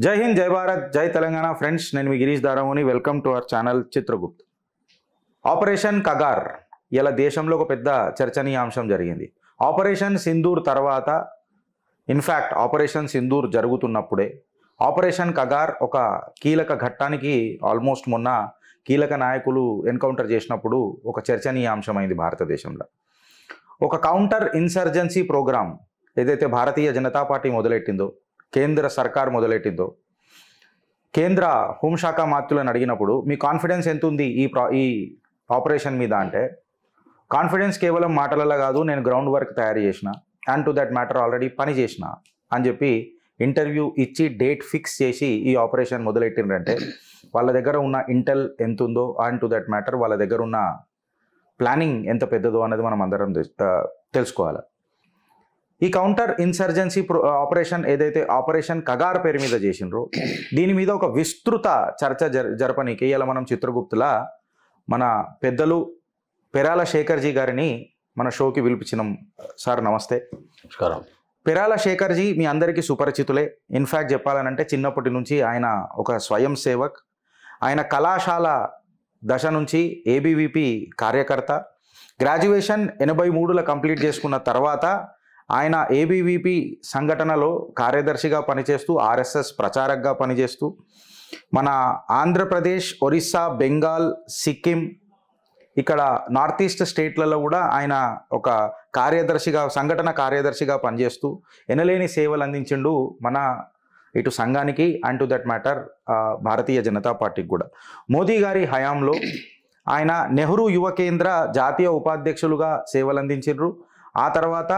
జై హింద్, జై భారత్, జై తెలంగాణ. ఫ్రెండ్స్, నేను మీ Girish Daramoni. Welcome to our channel Chitragupt. Operation Kagar ఇలా దేశంలో ఒక పెద్ద చర్చనీయాంశం జరిగింది. ఆపరేషన్ సింధూర్ తర్వాత, ఇన్ఫ్యాక్ట్ ఆపరేషన్ సింధూర్ జరుగుతున్నప్పుడే ఆపరేషన్ కగార్ ఒక కీలక ఘట్టానికి ఆల్మోస్ట్ మొన్న కీలక నాయకులు ఎన్కౌంటర్ చేసినప్పుడు ఒక చర్చనీయాంశమైంది భారతదేశంలో. ఒక కౌంటర్ ఇన్సర్జెన్సీ ప్రోగ్రామ్ ఏదైతే భారతీయ జనతా పార్టీ మొదలెట్టిందో, కేంద్ర సర్కార్ మొదలెట్టిందో, కేంద్ర హోంశాఖ మాత్రులను అడిగినప్పుడు మీ కాన్ఫిడెన్స్ ఎంత ఉంది ఈ ఆపరేషన్ మీద అంటే, కాన్ఫిడెన్స్ కేవలం మాటలలో కాదు, నేను గ్రౌండ్ వర్క్ తయారు చేసిన, and to that matter already పని చేసిన అని చెప్పి ఇంటర్వ్యూ ఇచ్చి డేట్ ఫిక్స్ చేసి ఈ ఆపరేషన్ మొదలెట్టిండ్రంటే వాళ్ళ దగ్గర ఉన్న ఇంటెల్ ఎంత ఉందో, అండ్ టు దట్ మ్యాటర్ వాళ్ళ దగ్గర ఉన్న ప్లానింగ్ ఎంత పెద్దదో అనేది మనం అందరం తెలుసుకోవాలి. ఈ కౌంటర్ ఇన్సర్జెన్సీ ఆపరేషన్ ఏదైతే ఆపరేషన్ కగార్ పేరు మీద చేసిండ్రో, దీని మీద ఒక విస్తృత చర్చ జరపనీకి ఇలా మనం చిత్రగుప్తులా మన పెద్దలు పెరాల శేఖర్జీ గారిని మన షోకి పిలిపించినాం. సార్ నమస్తే. నమస్కారం. పెరాల శేఖర్జీ మీ అందరికీ సుపరిచితులే. ఇన్ఫ్యాక్ట్ చెప్పాలనంటే చిన్నప్పటి నుంచి ఆయన ఒక స్వయం సేవక్. ఆయన కళాశాల దశ నుంచి ఏబీవీపీ కార్యకర్త. గ్రాడ్యుయేషన్ 83లో కంప్లీట్ చేసుకున్న తర్వాత ఆయన ఏబీవీపీ సంఘటనలో కార్యదర్శిగా పనిచేస్తూ, ఆర్ఎస్ఎస్ ప్రచారకగా పనిచేస్తూ, మన ఆంధ్రప్రదేశ్, ఒరిస్సా, బెంగాల్, సిక్కిం, ఇక్కడ నార్త్ ఈస్ట్ స్టేట్లలో కూడా ఆయన ఒక కార్యదర్శిగా, సంఘటన కార్యదర్శిగా పనిచేస్తూ ఎనలేని సేవలు అందించిండు మన ఇటు సంఘానికి and to that matter Bharatiya Janata పార్టీకి కూడా. మోదీ గారి హయాంలో ఆయన నెహ్రూ యువ కేంద్ర జాతీయ ఉపాధ్యక్షులుగా సేవలు అందించిండ్రు. ఆ తర్వాత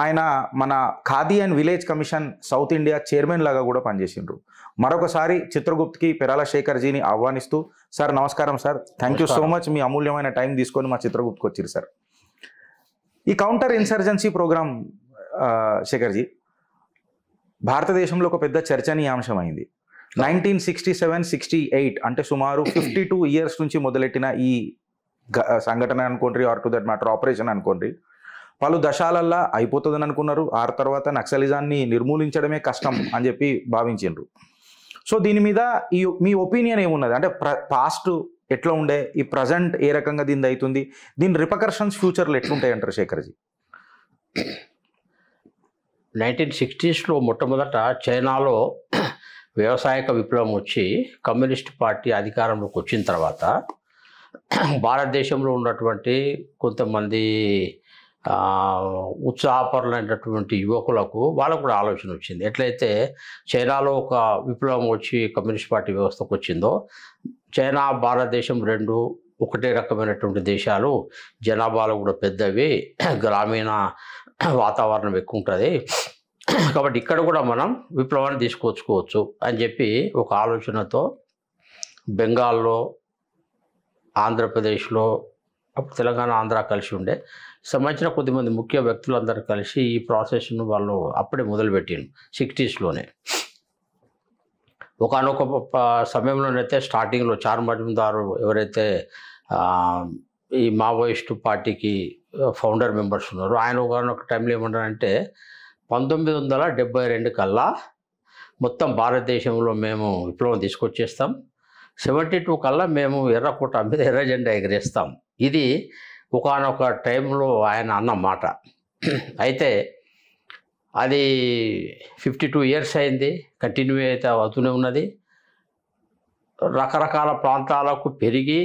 ఆయన మన khadi and village commission south India chairman లాగా కూడా పనిచేసిండ్రు. మరొకసారి చిత్రగుప్త్కి పెరాల శేఖర్జీని ఆహ్వానిస్తూ, సార్ నమస్కారం sir, thank you so much, మీ అమూల్యమైన టైం తీసుకొని మా చిత్రగుప్త్కి వచ్చిరు సార్. ఈ కౌంటర్ ఇన్సర్జెన్సీ ప్రోగ్రామ్ శేఖర్జీ భారతదేశంలో ఒక పెద్ద చర్చనీయాంశం అయింది. 1967-68 అంటే సుమారు 52 ఇయర్స్ నుంచి మొదలెట్టిన ఈ సంఘటన అనుకోండి, or to that matter operation అనుకోండి, పలు దశాలల్లా అయిపోతుందని అనుకున్నారు. ఆ తర్వాత నక్సలిజాన్ని నిర్మూలించడమే కష్టం అని చెప్పి భావించిండ్రు. సో దీని మీద మీ ఒపీనియన్ ఏమున్నది? అంటే పాస్ట్ ఎట్లా ఉండే, ఈ ప్రజెంట్ ఏ రకంగా దీని అవుతుంది, దీని రిపకర్షన్స్ ఫ్యూచర్లో ఎట్లుంటాయి అంటారు శేఖర్జీ? 1960స్లో మొట్టమొదట చైనాలో వ్యవసాయక విప్లవం వచ్చి కమ్యూనిస్ట్ పార్టీ అధికారంలోకి వచ్చిన తర్వాత భారతదేశంలో ఉన్నటువంటి కొంతమంది ఉత్సాహపరులైనటువంటి యువకులకు వాళ్ళకు కూడా ఆలోచన వచ్చింది. ఎట్లయితే చైనాలో ఒక విప్లవం వచ్చి కమ్యూనిస్ట్ పార్టీ వ్యవస్థకు వచ్చిందో, చైనా భారతదేశం రెండు ఒకటే రకమైనటువంటి దేశాలు, జనాభాలో కూడా పెద్దవి, గ్రామీణ వాతావరణం ఎక్కువ ఉంటుంది, కాబట్టి ఇక్కడ కూడా మనం విప్లవాన్ని తీసుకొచ్చుకోవచ్చు అని చెప్పి ఒక ఆలోచనతో బెంగాల్లో, ఆంధ్రప్రదేశ్లో, అప్పుడు తెలంగాణ ఆంధ్ర కలిసి ఉండే సంబంధించిన కొద్దిమంది ముఖ్య వ్యక్తులందరూ కలిసి ఈ ప్రాసెస్ను వాళ్ళు అప్పుడే మొదలుపెట్టిండు 60స్లోనే. ఒకనొక సమయంలోనైతే స్టార్టింగ్లో చార్ మజుందారు ఎవరైతే ఈ మావోయిస్టు పార్టీకి ఫౌండర్ మెంబర్స్ ఉన్నారు, ఆయన ఒకనొక టైంలో ఏమన్నారంటే 1972 కల్లా మొత్తం భారతదేశంలో మేము విప్లవం తీసుకొచ్చేస్తాం, 72 కల్లా మేము ఎర్రకోట మీద ఎర్ర జెండా ఎగరేస్తాం. ఇది ఒకనొక టైంలో ఆయన అన్న మాట. అయితే అది 52 ఇయర్స్ అయింది, కంటిన్యూ అయితే అవుతూనే ఉన్నది. రకరకాల ప్రాంతాలకు పెరిగి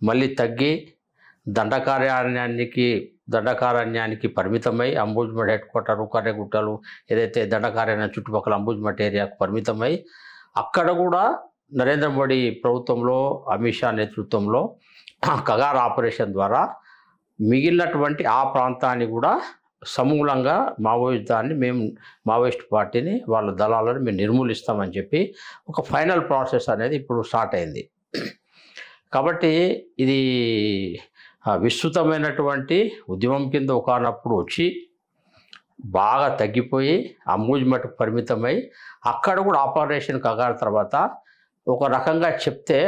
మళ్ళీ తగ్గి దండకారణ్యానికి పరిమితమై, అంబుజ్మఠ్ హెడ్ క్వార్టర్, కర్రెగుట్టలు ఏదైతే దండకారణ్యం చుట్టుపక్కల అంబుజ్మఠ్ ఏరియాకు పరిమితమై, అక్కడ కూడా నరేంద్ర మోడీ ప్రభుత్వంలో, అమిత్ షా నేతృత్వంలో కగార్ ఆపరేషన్ ద్వారా మిగిలినటువంటి ఆ ప్రాంతాన్ని కూడా సమూలంగా మావోయిస్ట్ పార్టీని, వాళ్ళ దళాలను మేము నిర్మూలిస్తామని చెప్పి ఒక ఫైనల్ ప్రాసెస్ అనేది ఇప్పుడు స్టార్ట్ అయింది. కాబట్టి ఇది విస్తృతమైనటువంటి ఉద్యమం కింద ఒకనప్పుడు వచ్చి బాగా తగ్గిపోయి అంబుజ్మఠ్కు పరిమితమై, అక్కడ కూడా ఆపరేషన్ కగార్ తర్వాత ఒక రకంగా చెప్తే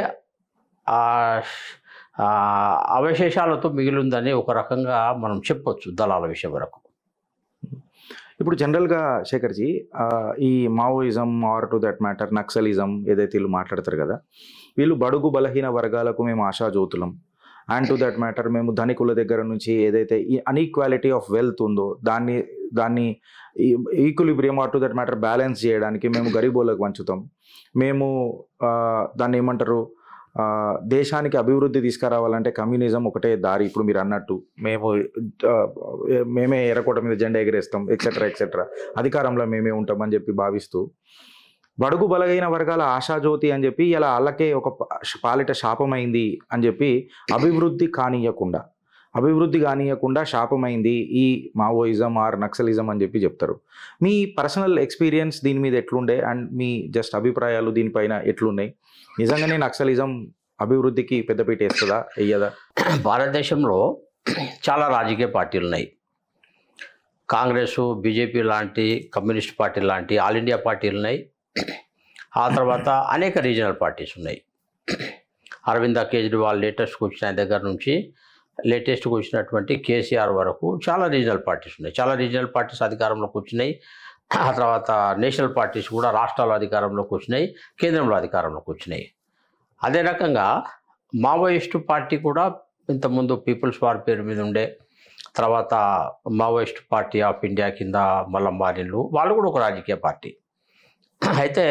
అవశేషాలతో మిగిలిందని ఒక రకంగా మనం చెప్పొచ్చు దళాల విషయం వరకు. ఇప్పుడు జనరల్గా శేఖర్జీ ఈ Maoism or to that matter Naxalism ఏదైతే వీళ్ళు మాట్లాడతారు కదా, వీళ్ళు బడుగు బలహీన వర్గాలకు మేము ఆశాజ్యోతులం, అండ్ టు దట్ మ్యాటర్ మేము ధనికుల దగ్గర నుంచి ఏదైతే ఈ అన్ఈక్వాలిటీ ఆఫ్ వెల్త్ ఉందో దాన్ని equilibrium or to that matter balance చేయడానికి మేము గరీబోళ్ళకు పంచుతాం, మేము దాన్ని ఏమంటారు దేశానికి అభివృద్ధి తీసుకురావాలంటే కమ్యూనిజం ఒకటే దారి, ఇప్పుడు మీరు అన్నట్టు మేమే ఎర్రకోట మీద జెండా ఎగరేస్తాం ఎక్సెట్రా ఎక్సెట్రా, అధికారంలో మేమే ఉంటామని చెప్పి భావిస్తూ బడుగు బలహీన వర్గాల ఆశాజ్యోతి అని చెప్పి ఇలా వాళ్ళకే ఒక పాలిట శాపమైంది అని చెప్పి అభివృద్ధి కానీయకుండా శాపమైంది ఈ మావోయిజం ఆర్ నక్సలిజం అని చెప్పి చెప్తారు. మీ పర్సనల్ ఎక్స్పీరియన్స్ దీని మీద ఎట్లుండే అండ్ మీ జస్ట్ అభిప్రాయాలు దీనిపైన ఎట్లున్నాయి? నిజంగానే నక్సలిజం అభివృద్ధికి పెద్దపీట వేస్తుందా వెయ్యదా? భారతదేశంలో చాలా రాజకీయ పార్టీలు ఉన్నాయి. కాంగ్రెస్, బీజేపీ లాంటి, కమ్యూనిస్ట్ పార్టీ లాంటి ఆల్ ఇండియా పార్టీలు ఉన్నాయి. ఆ తర్వాత అనేక రీజనల్ పార్టీస్ ఉన్నాయి. అరవింద కేజ్రీవాల్ లేటెస్ట్గా వచ్చిన దగ్గర నుంచి లేటెస్ట్గా వచ్చినటువంటి కేసీఆర్ వరకు చాలా రీజనల్ పార్టీస్ ఉన్నాయి. చాలా రీజనల్ పార్టీస్ అధికారంలోకి వచ్చినాయి. ఆ తర్వాత నేషనల్ పార్టీస్ కూడా రాష్ట్రాల్లో అధికారంలోకి వచ్చినాయి, కేంద్రంలో అధికారంలోకి వచ్చినాయి. అదే రకంగా మావోయిస్టు పార్టీ కూడా ఇంతకుముందు పీపుల్స్ వార్ పేరు మీద ఉండే, తర్వాత మావోయిస్ట్ పార్టీ ఆఫ్ ఇండియా కింద మళ్ళా మారిన్లు, వాళ్ళు కూడా ఒక రాజకీయ పార్టీ. అయితే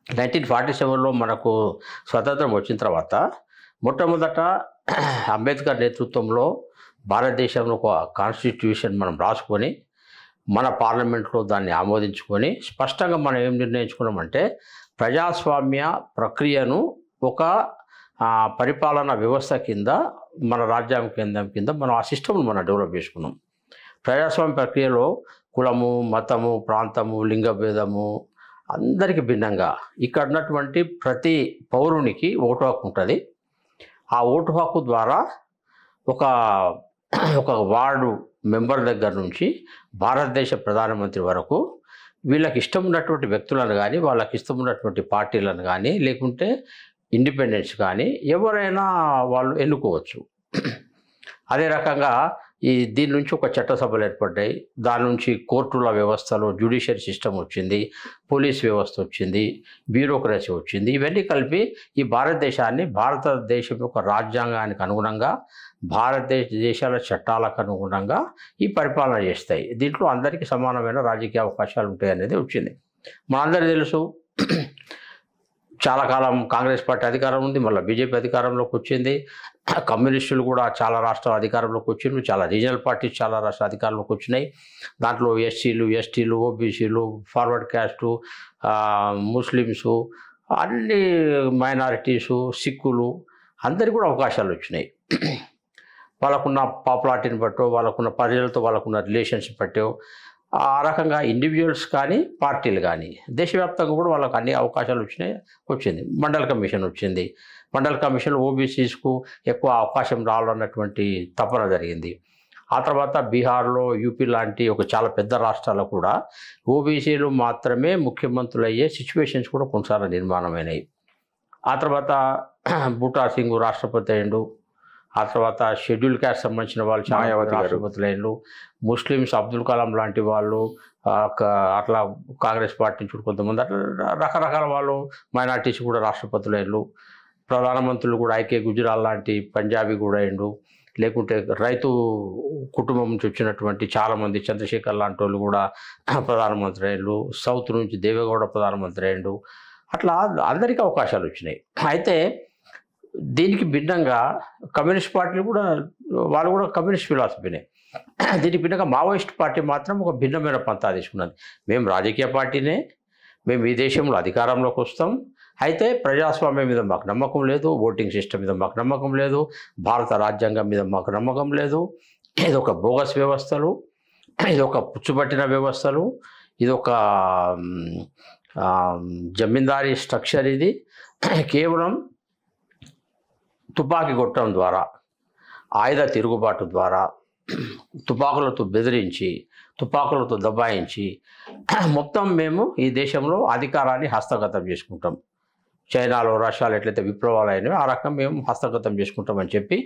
1947లో మనకు స్వతంత్రం వచ్చిన తర్వాత మొట్టమొదట అంబేద్కర్ నేతృత్వంలో భారతదేశంలో ఒక కాన్స్టిట్యూషన్ మనం రాసుకొని మన పార్లమెంట్లో దాన్ని ఆమోదించుకొని స్పష్టంగా మనం ఏం నిర్ణయించుకున్నామంటే ప్రజాస్వామ్య ప్రక్రియను ఒక పరిపాలనా వ్యవస్థ కింద మన రాజ్యాంగం కింద మనం ఆ సిస్టమ్ను మనం డెవలప్ చేసుకున్నాం. ప్రజాస్వామ్య ప్రక్రియలో కులము, మతము, ప్రాంతము, లింగ భేదము అందరికీ భిన్నంగా ఇక్కడ ఉన్నటువంటి ప్రతి పౌరునికి ఓటు హక్కు ఉంటుంది. ఆ ఓటు హక్కు ద్వారా ఒక వార్డు మెంబర్ దగ్గర నుంచి భారతదేశ ప్రధానమంత్రి వరకు వీళ్ళకి ఇష్టం ఉన్నటువంటి వ్యక్తులను కానీ, వాళ్ళకి ఇష్టం ఉన్నటువంటి పార్టీలను కానీ, లేకుంటే ఇండిపెండెన్స్ కానీ ఎవరైనా వాళ్ళు ఎన్నుకోవచ్చు. అదే రకంగా దీని నుంచి ఒక చట్టసభలు ఏర్పడ్డాయి. దాని నుంచి కోర్టుల వ్యవస్థలో జ్యుడిషియరీ సిస్టమ్ వచ్చింది, పోలీస్ వ్యవస్థ వచ్చింది, బ్యూరోక్రసీ వచ్చింది. ఇవన్నీ కలిపి ఈ భారతదేశం యొక్క రాజ్యాంగానికి అనుగుణంగా, భారతదేశాల చట్టాలకు అనుగుణంగా ఈ పరిపాలన చేస్తాయి. దీంట్లో అందరికీ సమానమైన రాజకీయ అవకాశాలు ఉంటాయి అనేది వచ్చింది. మనందరికీ తెలుసు, చాలా కాలం కాంగ్రెస్ పార్టీ అధికారం ఉంది, మళ్ళీ బీజేపీ అధికారంలోకి వచ్చింది. కమ్యూనిస్టులు కూడా చాలా రాష్ట్రాల అధికారంలోకి వచ్చిండ్రు, చాలా రీజనల్ పార్టీస్ చాలా రాష్ట్రాల అధికారంలోకి వచ్చినాయి. దాంట్లో ఎస్సీలు, ఎస్టీలు, ఓబీసీలు, ఫార్వర్డ్ క్యాస్టు, ముస్లిమ్సు, అన్ని మైనారిటీసు, సిక్కులు అందరికీ కూడా అవకాశాలు వచ్చినాయి. వాళ్ళకున్న పాపులారిటీని బట్టో, వాళ్ళకున్న ప్రజలతో వాళ్ళకున్న రిలేషన్స్ బట్టో, ఆ రకంగా ఇండివిజువల్స్ కానీ పార్టీలు కానీ దేశవ్యాప్తంగా కూడా వాళ్ళకి అన్ని అవకాశాలు వచ్చింది. మండల్ కమిషన్ వచ్చింది. మండల్ కమిషన్ ఓబీసీస్కు ఎక్కువ అవకాశం రావాలన్నటువంటి తపన జరిగింది. ఆ తర్వాత బీహార్లో, యూపీ లాంటి ఒక చాలా పెద్ద రాష్ట్రాల్లో కూడా ఓబీసీలు మాత్రమే ముఖ్యమంత్రులు అయ్యే సిచ్యువేషన్స్ కూడా కొన్నిసార్లు నిర్మాణమైనాయి. ఆ తర్వాత బూటా సింగ్ రాష్ట్రపతి అయ్యిండు. ఆ తర్వాత షెడ్యూల్ క్యాస్ట్ సంబంధించిన వాళ్ళు చాలా రాష్ట్రపతులు అయ్యిండు. ముస్లిమ్స్ అబ్దుల్ కలాం లాంటి వాళ్ళు, అట్లా కాంగ్రెస్ పార్టీ నుంచి కొంతమంది అట్లా రకరకాల వాళ్ళు మైనార్టీస్ కూడా రాష్ట్రపతులు అయ్యిండు. ప్రధానమంత్రులు కూడా ఐకే గుజరాల్ లాంటి పంజాబీ కూడా అయ్యిండు. లేకుంటే రైతు కుటుంబం నుంచి వచ్చినటువంటి చాలామంది చంద్రశేఖర్ లాంటి వాళ్ళు కూడా ప్రధానమంత్రి అయ్యిండు. సౌత్ నుంచి దేవేగౌడ ప్రధానమంత్రి అయ్యిండు. అట్లా అందరికీ అవకాశాలు వచ్చినాయి. అయితే దీనికి భిన్నంగా కమ్యూనిస్ట్ పార్టీలు కూడా వాళ్ళు కూడా కమ్యూనిస్ట్ ఫిలాసఫీనే. దీనికి భిన్నంగా మావోయిస్ట్ పార్టీ మాత్రం ఒక భిన్నమైన పంతా తీసుకున్నది. మేము రాజకీయ పార్టీనే, మేము ఈ దేశంలో అధికారంలోకి వస్తాం, అయితే ప్రజాస్వామ్యం మీద మాకు నమ్మకం లేదు, ఓటింగ్ సిస్టమ్ మీద మాకు నమ్మకం లేదు, భారత రాజ్యాంగం మీద మాకు నమ్మకం లేదు, ఇది ఒక బోగస్ వ్యవస్థలు, ఇది ఒక పుచ్చుపట్టిన వ్యవస్థలు, ఇది ఒక జమీందారీ స్ట్రక్చర్, ఇది కేవలం తుపాకీ కొట్టడం ద్వారా, ఆయుధ తిరుగుబాటు ద్వారా, తుపాకులతో బెదిరించి, తుపాకులతో దబాయించి మొత్తం మేము ఈ దేశంలో అధికారాన్ని హస్తగతం చేసుకుంటాం. చైనాలో, రష్యాలో ఎట్లయితే విప్లవాలు అయినాయో ఆ రకం మేము హస్తగతం చేసుకుంటామని చెప్పి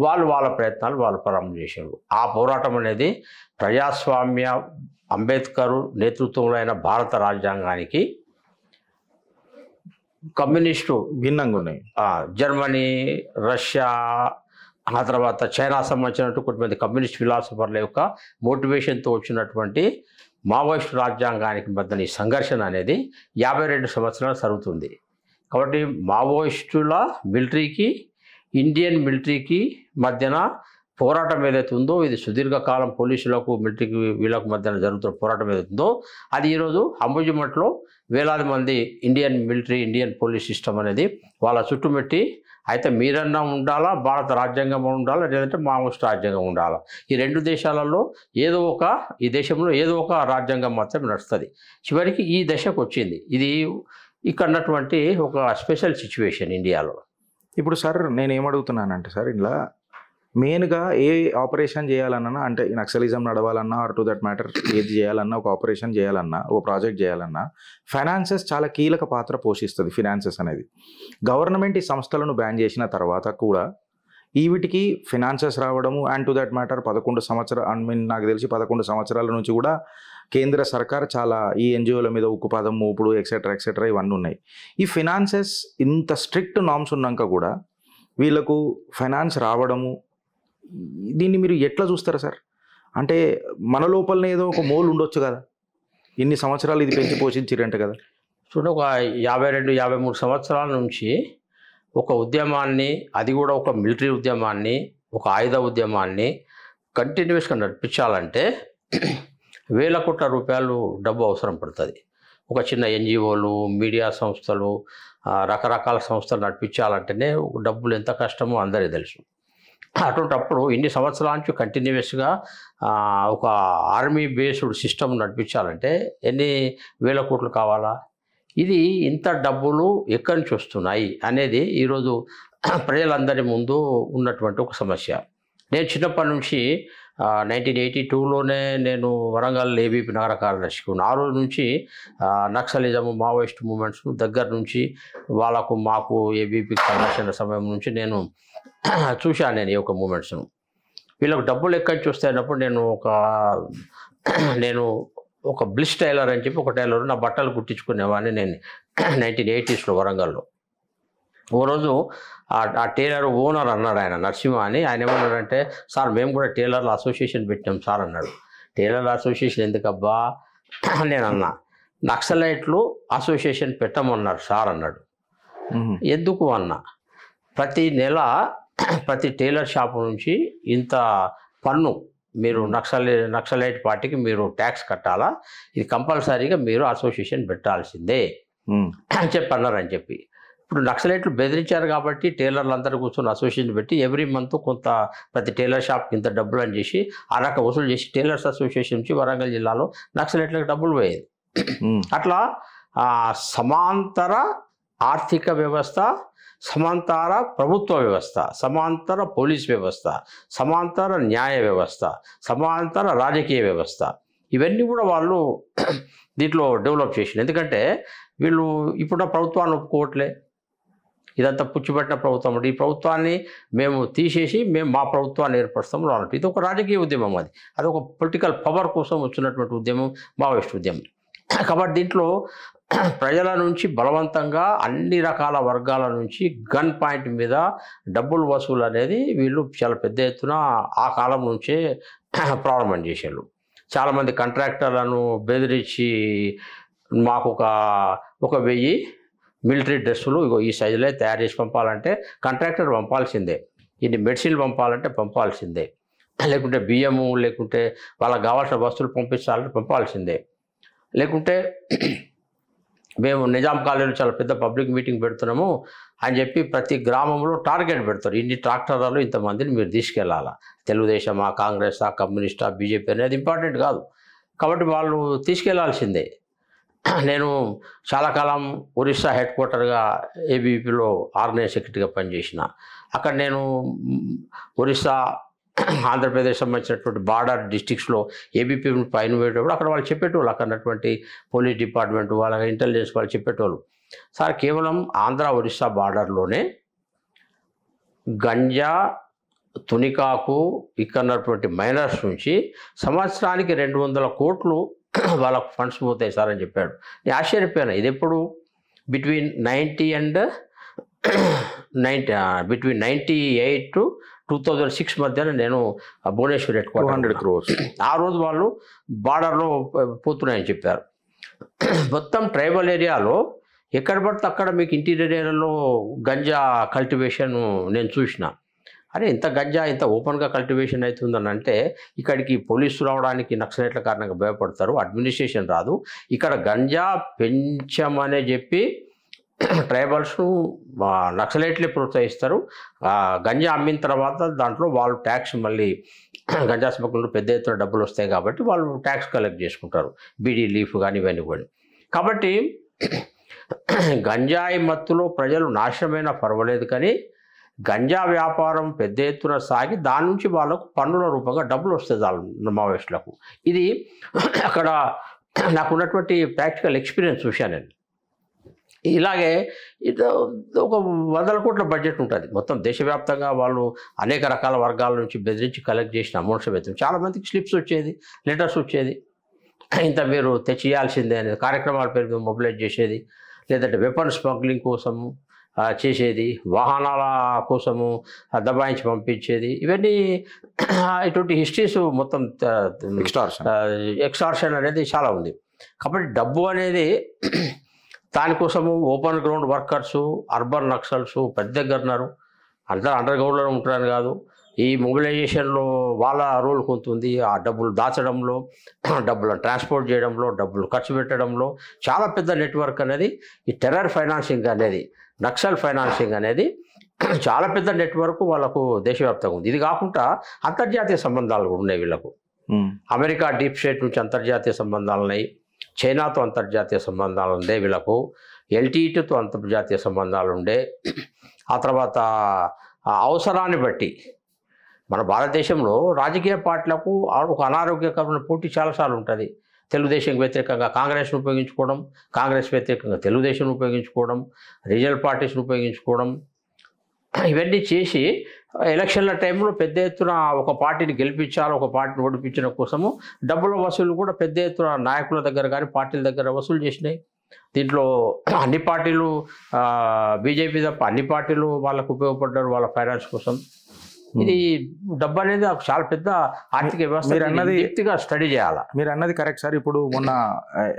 వాళ్ళ ప్రయత్నాలు వాళ్ళు ప్రారంభం చేశారు. ఆ పోరాటం అనేది ప్రజాస్వామ్య అంబేద్కర్ నేతృత్వంలో అయిన భారత రాజ్యాంగానికి కమ్యూనిస్టు భిన్నంగా ఉన్నాయి. జర్మనీ, రష్యా, ఆ తర్వాత చైనా సంబంధించినట్టు కొంతమంది కమ్యూనిస్ట్ ఫిలాసఫర్ల యొక్క మోటివేషన్తో వచ్చినటువంటి మావోయిస్టు రాజ్యాంగానికి మధ్యన ఈ సంఘర్షణ అనేది 52 సంవత్సరాలు జరుగుతుంది. కాబట్టి మావోయిస్టుల మిలిటరీకి, ఇండియన్ మిలిటరీకి మధ్యన పోరాటం ఏదైతే ఉందో, ఇది సుదీర్ఘకాలం పోలీసులకు, మిలిటరీకి, వీళ్ళకు మధ్యన జరుగుతున్న పోరాటం ఏదైతే ఉందో, అది ఈరోజు అంబుజిమట్లో వేలాది మంది Indian military, Indian police system అనేది వాళ్ళ చుట్టుముట్టి, అయితే మీరన్నా ఉండాలా, భారత రాజ్యాంగం ఉండాలా, లేదంటే మావోయిస్ట్ రాజ్యాంగం ఉండాలా, ఈ రెండు దేశాలలో ఈ దేశంలో ఏదో ఒక రాజ్యాంగం మాత్రం నడుస్తుంది. చివరికి ఈ దశకు వచ్చింది. ఇది ఇక్కడ ఉన్నటువంటి ఒక స్పెషల్ సిచ్యువేషన్ ఇండియాలో. ఇప్పుడు సార్ నేను ఏమడుగుతున్నానంటే సార్, ఇలా మెయిన్గా ఏ ఆపరేషన్ చేయాలన్నా, అంటే నక్సలిజం నడవాలన్నా, ఆర్ టు దట్ మ్యాటర్ ఏది చేయాలన్నా, ఒక ఆపరేషన్ చేయాలన్నా, ఒక ప్రాజెక్ట్ చేయాలన్నా ఫైనాన్సెస్ చాలా కీలక పాత్ర పోషిస్తుంది. ఫినాన్సెస్ అనేది గవర్నమెంట్ ఈ సంస్థలను బ్యాన్ చేసిన తర్వాత కూడా వీటికి ఫినాన్సెస్ రావడము, అండ్ టు దట్ మ్యాటర్ 11 సంవత్సరాలు, నాకు తెలిసి 11 సంవత్సరాల నుంచి కూడా కేంద్ర సర్కార్ చాలా ఈ ఎన్జిఓల మీద ఉక్కుపాదం మోపుడు ఎక్సెట్రా ఎక్సెట్రా ఇవన్నీ ఉన్నాయి. ఈ ఫినాన్సెస్ ఇంత స్ట్రిక్ట్ నామ్స్ ఉన్నాక కూడా వీళ్ళకు ఫైనాన్స్ రావడము, దీన్ని మీరు ఎట్లా చూస్తారా సార్? అంటే మన లోపలనే ఏదో ఒక మోల్ ఉండొచ్చు కదా, ఇన్ని సంవత్సరాలు ఇది పెంచి పోషించారంట కదా. చూడండి, ఒక 52-53 సంవత్సరాల నుంచి ఒక ఉద్యమాన్ని, అది కూడా ఒక మిలిటరీ ఉద్యమాన్ని, ఒక ఆయుధ ఉద్యమాన్ని కంటిన్యూస్గా నడిపించాలంటే వేల కోట్ల రూపాయలు డబ్బు అవసరం పడుతుంది. ఒక చిన్న ఎన్జిఓలు, మీడియా సంస్థలు, రకరకాల సంస్థలు నడిపించాలంటేనే డబ్బులు ఎంత కష్టమో అందరికీ తెలుసు. అటువంటప్పుడు ఇన్ని సంవత్సరాల నుంచి కంటిన్యూస్గా ఒక ఆర్మీ బేస్డ్ సిస్టమ్ నడిపించాలంటే ఎన్ని వేల కోట్లు కావాలా? ఇది ఇంత డబ్బులు ఎక్కడి నుంచి వస్తున్నాయి అనేది ఈరోజు ప్రజలందరి ముందు ఉన్నటువంటి ఒక సమస్య. నేను చిన్నప్పటి నుంచి 1982లోనే నేను వరంగల్ ఏబీపీ నగర కార్యదర్శికి ఉన్న. ఆ రోజు నుంచి నక్సలిజము, మావోయిస్ట్ మూమెంట్స్ దగ్గర నుంచి మాకు ఏబీపీ సంఘర్షణ సమయం నుంచి నేను చూశాను. నేను ఈ యొక్క మూమెంట్స్ను, వీళ్ళకు డబ్బులు ఎక్కడి నుంచి వస్తాయన్నప్పుడు నేను ఒక బ్లిస్ టైలర్ అని చెప్పి ఒక టైలర్, నా బట్టలు కుట్టించుకునేవాడిని నేను 1980స్లో వరంగల్లో. ఓ రోజు ఆ టైలర్ ఓనర్ అన్నాడు, ఆయన నరసింహ అని. ఆయన ఏమన్నాడంటే, సార్ మేము కూడా టైలర్ల అసోసియేషన్ పెట్టాం సార్ అన్నాడు. టైలర్ల అసోసియేషన్ ఎందుకబ్బా నేను అన్నా. నక్సలైట్లు అసోసియేషన్ పెట్టమన్నారు సార్ అన్నాడు. ఎందుకు అన్నా, ప్రతి నెల ప్రతి టైలర్ షాపు నుంచి ఇంత పన్ను మీరు నక్సలైట్ పార్టీకి మీరు ట్యాక్స్ కట్టాలా, ఇది కంపల్సరీగా మీరు అసోసియేషన్ పెట్టాల్సిందే అని చెప్పన్నారని చెప్పి. ఇప్పుడు నక్సలైట్లు బెదిరించారు కాబట్టి టైలర్లు అందరూ కూర్చొని అసోసియేషన్ పెట్టి ఎవ్రీ మంత్ కొంత ప్రతి టైలర్ షాప్కి ఇంత డబ్బులు అని చేసి ఆ రకంగా వసూలు చేసి టైలర్స్ అసోసియేషన్ నుంచి వరంగల్ జిల్లాలో నక్సలైట్లకు డబ్బులు పోయేది. అట్లా సమాంతర ఆర్థిక వ్యవస్థ, సమాంతర ప్రభుత్వ వ్యవస్థ, సమాంతర పోలీస్ వ్యవస్థ, సమాంతర న్యాయ వ్యవస్థ, సమాంతర రాజకీయ వ్యవస్థ, ఇవన్నీ కూడా వాళ్ళు దీంట్లో డెవలప్ చేసింది. ఎందుకంటే వీళ్ళు ఇప్పుడు ప్రభుత్వాన్ని ఒప్పుకోవట్లే, ఇదంతా పుచ్చిపట్టిన ప్రభుత్వం. ఈ ప్రభుత్వాన్ని మేము తీసేసి మేము మా ప్రభుత్వాన్ని ఏర్పరుస్తాము అన్నట్టు. ఇది ఒక రాజకీయ ఉద్యమం, అది ఒక పొలిటికల్ పవర్ కోసం వచ్చినటువంటి ఉద్యమం మావోయిస్ట్ ఉద్యమం. కాబట్టి దీంట్లో ప్రజల నుంచి బలవంతంగా అన్ని రకాల వర్గాల నుంచి గన్ పాయింట్ మీద డబ్బులు వసూలు అనేది వీళ్ళు చాలా పెద్ద ఎత్తున ఆ కాలం నుంచే ప్రారంభం చేశారు. చాలామంది కాంట్రాక్టర్లను బెదిరించి మాకు ఒక 1000 మిలిటరీ డ్రెస్సులు ఈ సైజులో తయారు చేసి పంపాలంటే కాంట్రాక్టర్ పంపాల్సిందే, ఇన్ని మెడిసిన్లు పంపాలంటే పంపాల్సిందే, లేకుంటే బియ్యము, లేకుంటే వాళ్ళకి కావాల్సిన వస్తువులు పంపించాలంటే పంపాల్సిందే. లేకుంటే మేము నిజాం కాలేజీలో చాలా పెద్ద పబ్లిక్ మీటింగ్ పెడుతున్నాము అని చెప్పి ప్రతి గ్రామంలో టార్గెట్ పెడతారు, ఇన్ని ట్రాక్టర్లలో ఇంతమందిని మీరు తీసుకెళ్ళాలా, తెలుగుదేశమా, కాంగ్రెసా, కమ్యూనిస్టా, బీజేపీ అనేది ఇంపార్టెంట్ కాదు. కాబట్టి వాళ్ళు తీసుకెళ్లాల్సిందే. నేను చాలా కాలం ఒరిస్సా హెడ్ క్వార్టర్గా ఏబీపీలో ఆర్గనైజ్ సెక్రటరీగా పనిచేసిన. అక్కడ నేను ఒరిస్సా, ఆంధ్రప్రదేశ్ సంబంధించినటువంటి బార్డర్ డిస్ట్రిక్ట్స్లో ఏబీపీ పైన పోయేటప్పుడు అక్కడ వాళ్ళు చెప్పేటోళ్ళు, అక్కడ ఉన్నటువంటి పోలీస్ డిపార్ట్మెంట్ వాళ్ళ ఇంటెలిజెన్స్ వాళ్ళు చెప్పేటోళ్ళు, సార్ కేవలం ఆంధ్ర ఒరిస్సా బార్డర్లోనే గంజా, తునికాకు, ఇక్కడ ఉన్నటువంటి మైనర్స్ నుంచి సంవత్సరానికి 200 కోట్లు వాళ్ళకు ఫండ్స్ పోతాయి సార్ అని చెప్పాడు. నేను ఆశ్చర్యపోయాను. ఇది ఎప్పుడు బిట్వీన్ 98 to 2006 మధ్యన నేను భువనేశ్వర్ హెడ్ క్వార్టర్ 200 crores. ఆ రోజు వాళ్ళు బార్డర్లో పోతున్నాయని చెప్పారు. మొత్తం ట్రైబల్ ఏరియాలో ఎక్కడ పడితే అక్కడ మీకు ఇంటీరియర్ ఏరియాలో గంజా కల్టివేషన్ నేను చూసిన. అరే ఇంత గంజా ఇంత ఓపెన్గా కల్టివేషన్ అవుతుందని అంటే ఇక్కడికి పోలీసులు రావడానికి నక్సలైట్ల కారణంగా భయపడతారు, అడ్మినిస్ట్రేషన్ రాదు. ఇక్కడ గంజా పెంచమనే చెప్పి ట్రైబల్స్ను నక్సలైట్లే ప్రోత్సహిస్తారు. గంజా అమ్మిన తర్వాత దాంట్లో వాళ్ళు ట్యాక్స్ మళ్ళీ గంజా స్మగ్లర్లు పెద్ద ఎత్తున డబ్బులు వస్తాయి కాబట్టి వాళ్ళు ట్యాక్స్ కలెక్ట్ చేసుకుంటారు, బీడీ లీఫ్ కానీ ఇవన్నీ కూడా. కాబట్టి గంజాయి మత్తులో ప్రజలు నాశనమైనా పర్వాలేదు, కానీ గంజా వ్యాపారం పెద్ద ఎత్తున సాగి దాని నుంచి వాళ్ళకు పన్నుల రూపంగా డబ్బులు వస్తాయి వాళ్ళు మావోయిస్టులకు. ఇది అక్కడ నాకున్నటువంటి ప్రాక్టికల్ ఎక్స్పీరియన్స్ చూశాను నేను. ఇలాగే ఒక 100 కోట్ల బడ్జెట్ ఉంటుంది మొత్తం దేశవ్యాప్తంగా. వాళ్ళు అనేక రకాల వర్గాల నుంచి బెదిరించి కలెక్ట్ చేసిన అమౌంట్స్ వేస్తాం. చాలామందికి స్లిప్స్ వచ్చేది, లెటర్స్ వచ్చేది, ఇంత మీరు తెచ్చియాల్సిందే అనేది కార్యక్రమాల పేరు మీద మొబిలైజ్ చేసేది, లేదంటే వెపన్ స్మగ్లింగ్ కోసము చేసేది, వాహనాల కోసము దబాయించి పంపించేది. ఇవన్నీ ఇటువంటి హిస్టరీస్ మొత్తం ఎక్స్టార్షన్ అనేది చాలా ఉంది. కాబట్టి డబ్బు అనేది దానికోసము open ground workers, urban naxals పెద్ద దగ్గర ఉన్నారు. అందరూ అండర్ గ్రౌండ్లో ఉంటారని కాదు. ఈ మొబిలైజేషన్లో వాళ్ళ రోల్ కొంత ఉంది. ఆ డబ్బులు దాచడంలో, డబ్బులను ట్రాన్స్పోర్ట్ చేయడంలో, డబ్బులు ఖర్చు పెట్టడంలో చాలా పెద్ద నెట్వర్క్ అనేది ఈ టెర్రర్ ఫైనాన్సింగ్ అనేది, నక్సల్ ఫైనాన్సింగ్ అనేది చాలా పెద్ద నెట్వర్క్ వాళ్ళకు దేశవ్యాప్తంగా ఉంది. ఇది కాకుండా అంతర్జాతీయ సంబంధాలు కూడా ఉన్నాయి వీళ్ళకు. అమెరికా డీప్ స్టేట్ నుంచి అంతర్జాతీయ సంబంధాలు ఉన్నాయి, చైనాతో అంతర్జాతీయ సంబంధాలు ఉండే వీళ్ళకు, ఎల్టీఈతో అంతర్జాతీయ సంబంధాలు ఉండే. ఆ తర్వాత అవసరాన్ని బట్టి మన భారతదేశంలో రాజకీయ పార్టీలకు ఒక అనారోగ్యకరమైన పోటీ చాలాసార్లు ఉంటుంది. తెలుగుదేశంకి వ్యతిరేకంగా కాంగ్రెస్ను ఉపయోగించుకోవడం, కాంగ్రెస్ వ్యతిరేకంగా తెలుగుదేశం ఉపయోగించుకోవడం, రీజనల్ పార్టీస్ను ఉపయోగించుకోవడం, ఇవన్నీ చేసి ఎలక్షన్ల టైంలో పెద్ద ఎత్తున ఒక పార్టీని గెలిపించాలి, ఒక పార్టీని ఓడిపించడం కోసము డబ్బుల వసూలు కూడా పెద్ద ఎత్తున నాయకుల దగ్గర కానీ పార్టీల దగ్గర వసూలు చేసినాయి. దీంట్లో అన్ని పార్టీలు బీజేపీ తప్ప అన్ని పార్టీలు వాళ్ళకు ఉపయోగపడ్డారు వాళ్ళ ఫైనాన్స్ కోసం. ఇది డబ్బు అనేది చాలా పెద్ద ఆర్థిక వ్యవస్థ స్టడీ చేయాలి. మీరు అన్నది కరెక్ట్ సార్. ఇప్పుడు మొన్న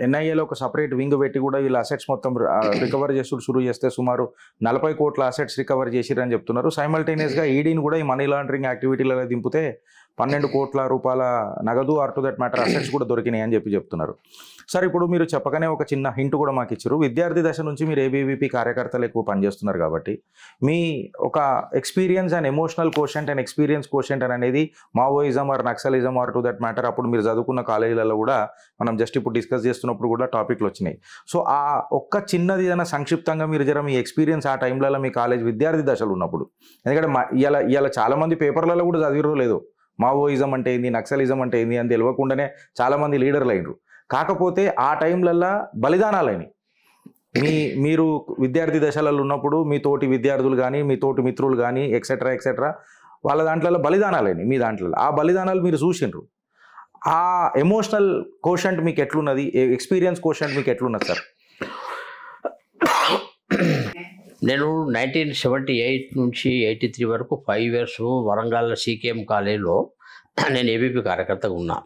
ఎన్ఐఏలో ఒక సపరేట్ వింగ్ పెట్టి కూడా వీళ్ళ అసెట్స్ మొత్తం రికవర్ చేస్తూ షురూ చేస్తే సుమారు 40 కోట్ల అసెట్స్ రికవర్ చేసిరని చెప్తున్నారు. సైమల్టేనియస్గా ఈడీని కూడా ఈ మనీ లాండరింగ్ యాక్టివిటీలలో దింపితే 12 కోట్ల రూపాయల నగదు or to that matter assets కూడా దొరికినాయి అని చెప్తున్నారు. సార్ ఇప్పుడు మీరు చెప్పగానే ఒక చిన్న హింట్ కూడా మాకు ఇచ్చారు. విద్యార్థి దశ నుంచి మీరు ఏబీవీపీ కార్యకర్తలు ఎక్కువ పనిచేస్తున్నారు కాబట్టి మీ ఒక experience and emotional quotient and experience quotient అనేది Maoism or naxalism or to that matter అప్పుడు మీరు చదువుకున్న కాలేజీలలో కూడా మనం జస్ట్ ఇప్పుడు డిస్కస్ చేస్తున్నప్పుడు కూడా టాపిక్లు వచ్చినాయి. సో ఆ ఒక్క చిన్నది ఏదైనా సంక్షిప్తంగా మీరు జర మీ ఎక్స్పీరియన్స్ ఆ టైంలలో మీ కాలేజ్ విద్యార్థి దశలు ఉన్నప్పుడు, ఎందుకంటే ఇలా చాలామంది పేపర్లలో కూడా చదివిరో లేదు మావోయిజం అంటే ఏంది, నక్సలిజం అంటే ఏంది అని తెలియకుండానే చాలామంది లీడర్లు అయినరు. కాకపోతే ఆ టైంలల్లో బలిదానాలైనవి. మీరు విద్యార్థి దశలలో ఉన్నప్పుడు మీ తోటి విద్యార్థులు కానీ మీ తోటి మిత్రులు కానీ ఎక్సెట్రా వాళ్ళ దాంట్లో బలిదానాలైనవి. మీ దాంట్లో ఆ బలిదానాలు మీరు చూసిండ్రు. ఆ ఎమోషనల్ కోషెంట్ మీకు ఎట్లున్నది, ఎక్స్పీరియన్స్ కోషెంట్ మీకు ఎట్లున్నది సార్? నేను 1978 నుంచి 83 వరకు 5 years వరంగల్ సీకేఎం కాలేజీలో నేను ఏబీపీ కార్యకర్తగా ఉన్నా.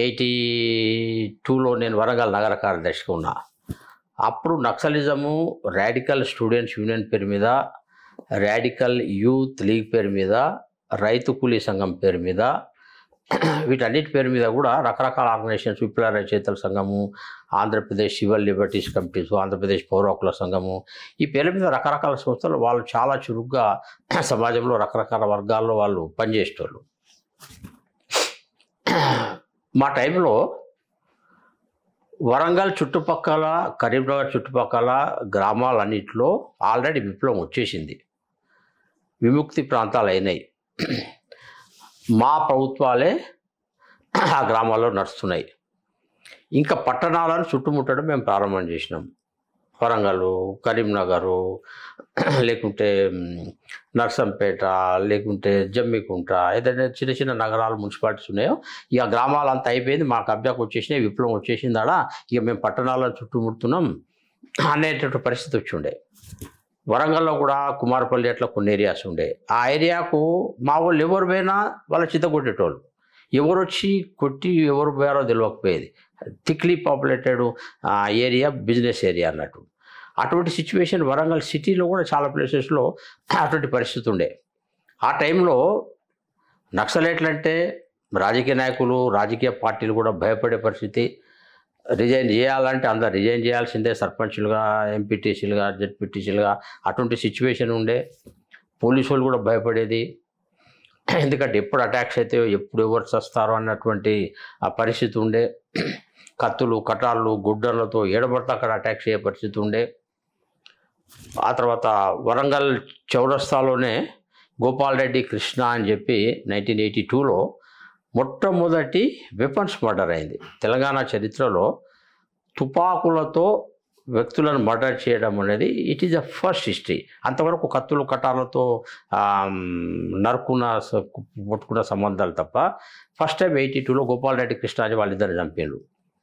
82లో నేను వరంగల్ నగర కార్యదర్శిగా ఉన్నా. అప్పుడు నక్సలిజము రాడికల్ స్టూడెంట్స్ యూనియన్ పేరు మీద, రాడికల్ యూత్ లీగ్ పేరు మీద, రైతు కూలీ సంఘం పేరు మీద, వీటన్నిటి పేరు మీద కూడా రకరకాల ఆర్గనైజేషన్స్, విప్లవ రచయితల సంఘము, Andhra Pradesh civil liberties committees, Andhra Pradesh పౌర హక్కుల సంఘము, ఈ పేర్ల మీద రకరకాల సంస్థలు వాళ్ళు చాలా చురుగ్గా సమాజంలో రకరకాల వర్గాల్లో వాళ్ళు పనిచేసేవాళ్ళు. మా టైంలో వరంగల్ చుట్టుపక్కల, కరీంనగర్ చుట్టుపక్కల గ్రామాలన్నింటిలో ఆల్రెడీ విప్లవం వచ్చేసింది, విముక్తి ప్రాంతాలు అయినాయి. మా ప్రభుత్వాలే ఆ గ్రామాల్లో నడుస్తున్నాయి. ఇంకా పట్టణాలను చుట్టుముట్టడం మేము ప్రారంభం చేసినాం. వరంగల్, కరీంనగర్, లేకుంటే నర్సంపేట, లేకుంటే జమ్మికుంట, ఏదైనా చిన్న చిన్న నగరాలు మున్సిపాలిటీస్ ఉన్నాయో ఇక గ్రామాలంతా అయిపోయింది, మా కబ్జాకు వచ్చేసినాయి, విప్లవం వచ్చేసింది ఆడ, ఇక మేము పట్టణాలను చుట్టుముడుతున్నాం అనేటువంటి పరిస్థితి వచ్చి ఉండే. వరంగల్లో కూడా కుమారపల్లి అట్లా కొన్ని ఏరియాస్ ఉండే. ఆ ఏరియాకు మా వాళ్ళు ఎవరు పోయినా వాళ్ళ చిత్తగొట్టేటోళ్ళు, ఎవరు వచ్చి కొట్టి ఎవరు పోయారో తెలియకపోయేది. Thickly populated area, business area అన్నట్టు. అటువంటి సిచ్యువేషన్ వరంగల్ సిటీలో కూడా చాలా ప్లేసెస్లో అటువంటి పరిస్థితి ఉండే. ఆ టైంలో నక్సలైట్లు అంటే రాజకీయ నాయకులు, రాజకీయ పార్టీలు కూడా భయపడే పరిస్థితి. రిజైన్ చేయాలంటే అందరు రిజైన్ చేయాల్సిందే, సర్పంచులుగా, ఎంపీటీసీలుగా, జెడ్పీటీసీలుగా అటువంటి సిచ్యువేషన్ ఉండే. పోలీసు వాళ్ళు కూడా భయపడేది, ఎందుకంటే ఎప్పుడు అటాక్స్ అయితే ఎప్పుడు ఎవరు చస్తారో అన్నటువంటి ఆ పరిస్థితి ఉండే. కత్తులు, కటాళ్ళు, గుడ్డలతో ఏడబడితే అక్కడ అటాక్ చేసే పరిస్థితి ఉండే. ఆ తర్వాత వరంగల్ చౌరస్తాలోనే గోపాల్ రెడ్డి కృష్ణ అని చెప్పి 1982లో మొట్టమొదటి వెపన్స్ మర్డర్ అయింది. తెలంగాణ చరిత్రలో తుపాకులతో వ్యక్తులను మర్డర్ చేయడం అనేది it is the first history. అంతవరకు కత్తులు, కటాలతో పట్టుకున్న సంబంధాలు తప్ప ఫస్ట్ టైం 82లో గోపాల్ రెడ్డి కృష్ణ అని వాళ్ళిద్దరు చంపారు.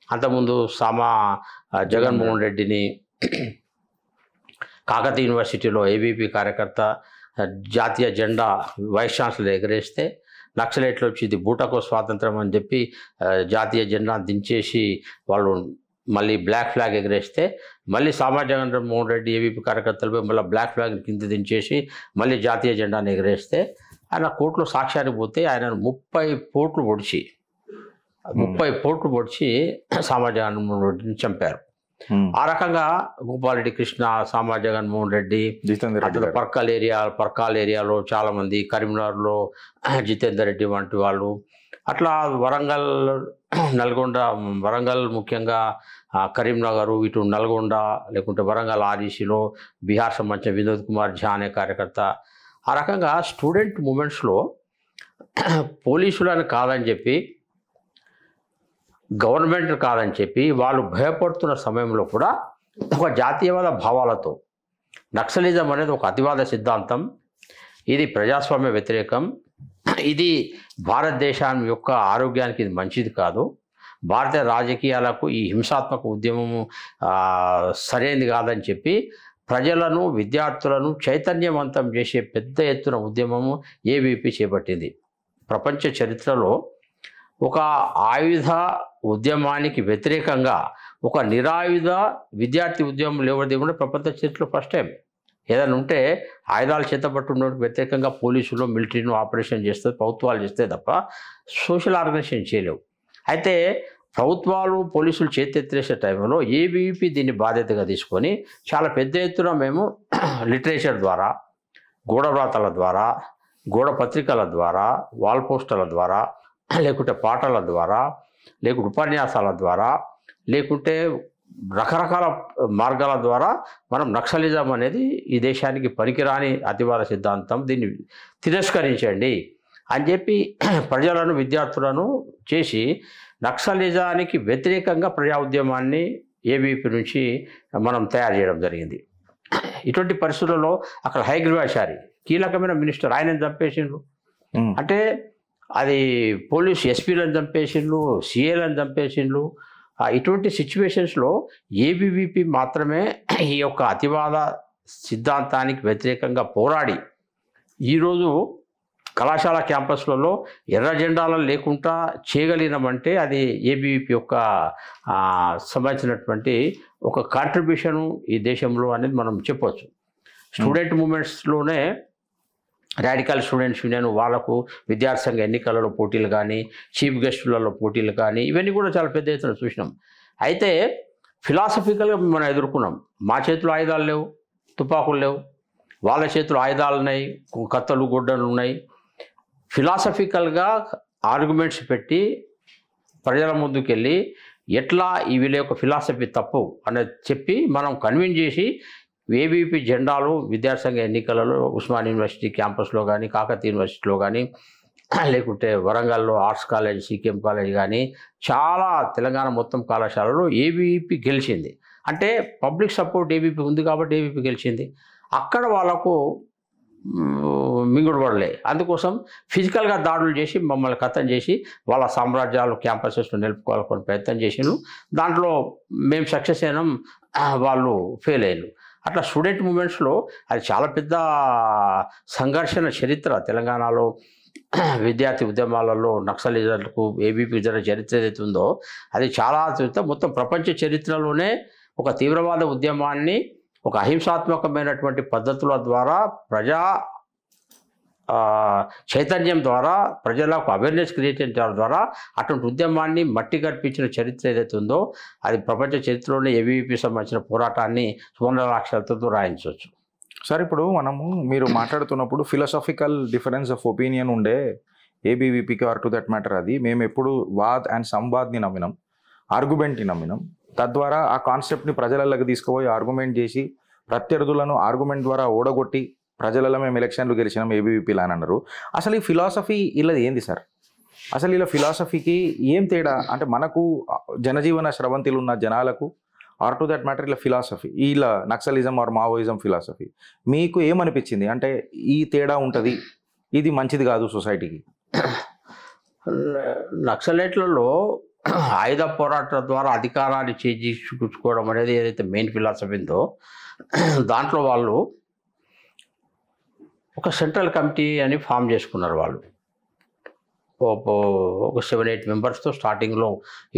అంతకుముందు జగన్మోహన్ రెడ్డిని కాకతీయ యూనివర్సిటీలో ఏబీపీ కార్యకర్త జాతీయ జెండా వైస్ ఛాన్సలర్ ఎగరేస్తే నక్సలైట్లు వచ్చి ఇది బూటకో స్వాతంత్రం అని చెప్పి జాతీయ జెండా దించేసి వాళ్ళు మళ్ళీ బ్లాక్ ఫ్లాగ్ ఎగరేస్తే మళ్ళీ జగన్మోహన్ రెడ్డి ఏబీపీ కార్యకర్తలపై మళ్ళీ బ్లాక్ ఫ్లాగ్ కింద దించేసి మళ్ళీ జాతీయ జెండాను ఎగరేస్తే ఆయన కోర్టులో సాక్ష్యానికి పోతే ఆయన 30 పోట్లు పొడిచి జగన్మోహన్ రెడ్డిని చంపారు. ఆ రకంగా గోపాల్ రెడ్డి కృష్ణ, జగన్మోహన్ రెడ్డి, పర్కాల్ ఏరియాలో చాలామంది, కరీంనగర్లో జితేందర్ రెడ్డి వంటి వాళ్ళు, అట్లా వరంగల్ ముఖ్యంగా కరీంనగర్, ఇటు నల్గొండ, లేకుంటే వరంగల్ ఆర్ఈసీలో బీహార్ సంబంధించిన వినోద్ కుమార్ ఝా అనే కార్యకర్త. ఆ రకంగా స్టూడెంట్ మూమెంట్స్లో పోలీసులను కాదని చెప్పి, గవర్నమెంట్ కాదని చెప్పి వాళ్ళు భయపడుతున్న సమయంలో కూడా ఒక జాతీయవాద భావాలతో నక్సలిజం అనేది ఒక అతివాద సిద్ధాంతం, ఇది ప్రజాస్వామ్య వ్యతిరేకం, ఇది భారతదేశం యొక్క ఆరోగ్యానికి ఇది మంచిది కాదు, భారతీయ రాజకీయాలకు ఈ హింసాత్మక ఉద్యమము సరైనది కాదని చెప్పి ప్రజలను, విద్యార్థులను చైతన్యవంతం చేసే పెద్ద ఎత్తున ఉద్యమము ఏబీపీ చేపట్టింది. ప్రపంచ చరిత్రలో ఒక ఆయుధ ఉద్యమానికి వ్యతిరేకంగా ఒక నిరాయుధ విద్యార్థి ఉద్యమం లేవడం ప్రపంచ చరిత్రలో ఫస్ట్ టైం. ఏదైనా ఉంటే ఆయుధాలు చేతపట్టున్నోడికి వ్యతిరేకంగా పోలీసులు, మిలిటరీను ఆపరేషన్ చేస్తే, ప్రభుత్వాలు చేస్తే తప్ప సోషల్ ఆర్గనైజేషన్ చేయలేవు. అయితే ప్రభుత్వాలు, పోలీసులు చేతెత్తేసే టైంలో ఏబీవీపీ దీన్ని బాధ్యతగా తీసుకొని చాలా పెద్ద ఎత్తున మేము లిటరేచర్ ద్వారా, గోడ వ్రాతల ద్వారా, గోడ పత్రికల ద్వారా, వాల్ పోస్టర్ల ద్వారా, లేకుంటే పాటల ద్వారా, లేకుంటే ఉపన్యాసాల ద్వారా, లేకుంటే రకరకాల మార్గాల ద్వారా మనం నక్సలిజం అనేది ఈ దేశానికి పనికిరాని అతివాద సిద్ధాంతం, దీన్ని తిరస్కరించండి అని చెప్పి ప్రజలను, విద్యార్థులను చేసి నక్సలిజానికి వ్యతిరేకంగా ప్రజా ఉద్యమాన్ని ఏబీపీ నుంచి మనం తయారు చేయడం జరిగింది. ఇటువంటి పరిస్థితుల్లో అక్కడ హైగ్రీవాచారి కీలకమైన మినిస్టర్, ఆయనను చంపేసిండ్రు. అంటే అది పోలీసు ఎస్పీలను చంపేసిండ్రు, సిఏలను చంపేసిండ్రు. ఇటువంటి సిచ్యువేషన్స్లో ఏబీవీపీ మాత్రమే ఈ యొక్క అతివాద సిద్ధాంతానికి వ్యతిరేకంగా పోరాడి ఈరోజు కళాశాల క్యాంపస్లలో ఎర్ర జెండాలను లేకుండా చేయగలిగినామంటే అది ఏబీవీపీ యొక్క సంబంధించినటువంటి ఒక కాంట్రిబ్యూషను ఈ దేశంలో అనేది మనం చెప్పవచ్చు. స్టూడెంట్ మూమెంట్స్లోనే రాడికల్ స్టూడెంట్స్ యూనియన్ వాళ్ళకు విద్యార్థి సంఘ ఎన్నికలలో పోటీలు కానీ, చీఫ్ గెస్టులలో పోటీలు కానీ, ఇవన్నీ కూడా చాలా పెద్ద ఎత్తున చూసినాం. అయితే ఫిలాసఫికల్గా మనం ఎదుర్కొన్నాం. మా చేతిలో ఆయుధాలు లేవు, తుపాకులు లేవు, వాళ్ళ చేతిలో ఆయుధాలు ఉన్నాయి, కత్తలు, గుడ్డలు ఉన్నాయి. ఫిలాసఫికల్గా ఆర్గ్యుమెంట్స్ పెట్టి ప్రజల ముందుకెళ్ళి ఎట్లా ఈ వీళ్ళ యొక్క ఫిలాసఫీ తప్పు అనేది చెప్పి మనం కన్విన్స్ చేసి ఏబీవీపీ జెండాలు విద్యార్థి సంఘ ఎన్నికలలో ఉస్మాన్ యూనివర్సిటీ క్యాంపస్లో కానీ, కాకతీయ యూనివర్సిటీలో కానీ, లేకుంటే వరంగల్లో ఆర్ట్స్ కాలేజ్, సీకేఎం కాలేజ్ కానీ చాలా తెలంగాణ మొత్తం కళాశాలలో ఏబీవీపీ గెలిచింది. అంటే పబ్లిక్ సపోర్ట్ ఏబీపీ ఉంది కాబట్టి ఏబీపీ గెలిచింది. అక్కడ వాళ్ళకు మింగుడు పడలే. అందుకోసం ఫిజికల్గా దాడులు చేసి మమ్మల్ని ఖతం చేసి వాళ్ళ సామ్రాజ్యాలు క్యాంపసెస్లో నిలుపుకోవాలని ప్రయత్నం చేసినారు. దాంట్లో మేము సక్సెస్ అయినాం, వాళ్ళు ఫెయిల్ అయ్యారు. అట్లా స్టూడెంట్ మూమెంట్స్లో అది చాలా పెద్ద సంఘర్షణ చరిత్ర. తెలంగాణలో విద్యార్థి ఉద్యమాలలో నక్సలిజాలకు ఏబీపీ జరిగిన చరిత్ర ఏదైతే ఉందో అది చాలా మొత్తం ప్రపంచ చరిత్రలోనే ఒక తీవ్రవాద ఉద్యమాన్ని ఒక అహింసాత్మకమైనటువంటి పద్ధతుల ద్వారా ప్రజా చైతన్యం ద్వారా ప్రజలకు అవేర్నెస్ క్రియేట్ చేయడం ద్వారా అటువంటి ఉద్యమాన్ని మట్టి కల్పించిన చరిత్ర ఏదైతే ఉందో అది ప్రపంచ చరిత్రలోనే ఏబీవీపీ సంబంధించిన పోరాటాన్ని సువర్ణాక్షరాలతో రాయించవచ్చు. సార్, ఇప్పుడు మీరు మాట్లాడుతున్నప్పుడు ఫిలాసాఫికల్ డిఫరెన్స్ ఆఫ్ ఒపీనియన్ ఉండే ఏబీవీపీకి ఆర్ టు దట్ మ్యాటర్. అది మేము ఎప్పుడు వాద్ అండ్ సంవాద్ని నమ్మినాం, ఆర్గ్యుమెంట్ని నమ్మినాం. తద్వారా ఆ కాన్సెప్ట్ని ప్రజలలోకి తీసుకుపోయి ఆర్గ్యుమెంట్ చేసి ప్రత్యర్థులను ఆర్గ్యుమెంట్ ద్వారా ఓడగొట్టి ప్రజలలో మేము ఎలక్షన్లు గెలిచినాం ఏబీవీపీలు అని అన్నారు. అసలు ఈ ఫిలాసఫీ ఇలా ఏంది సార్? అసలు ఇలా ఫిలాసఫీకి ఏం తేడా? అంటే మనకు జనజీవన స్రవంతిలు ఉన్న జనాలకు ఆర్ టు దట్ మ్యాటర్ ఇలా ఫిలాసఫీ, ఇలా నక్సలిజం ఆర్ మావోయిజం ఫిలాసఫీ మీకు ఏమనిపించింది? అంటే ఈ తేడా ఉంటుంది, ఇది మంచిది కాదు సొసైటీకి. నక్సలైట్లలో ఆయుధ పోరాటం ద్వారా అధికారాన్ని చేజిక్కించుకోవడం అనేది ఏదైతే మెయిన్ ఫిలాసఫీ ఉందో దాంట్లో వాళ్ళు ఒక సెంట్రల్ కమిటీ అని ఫామ్ చేసుకున్నారు. వాళ్ళు ఒక 7-8 మెంబర్స్తో స్టార్టింగ్లో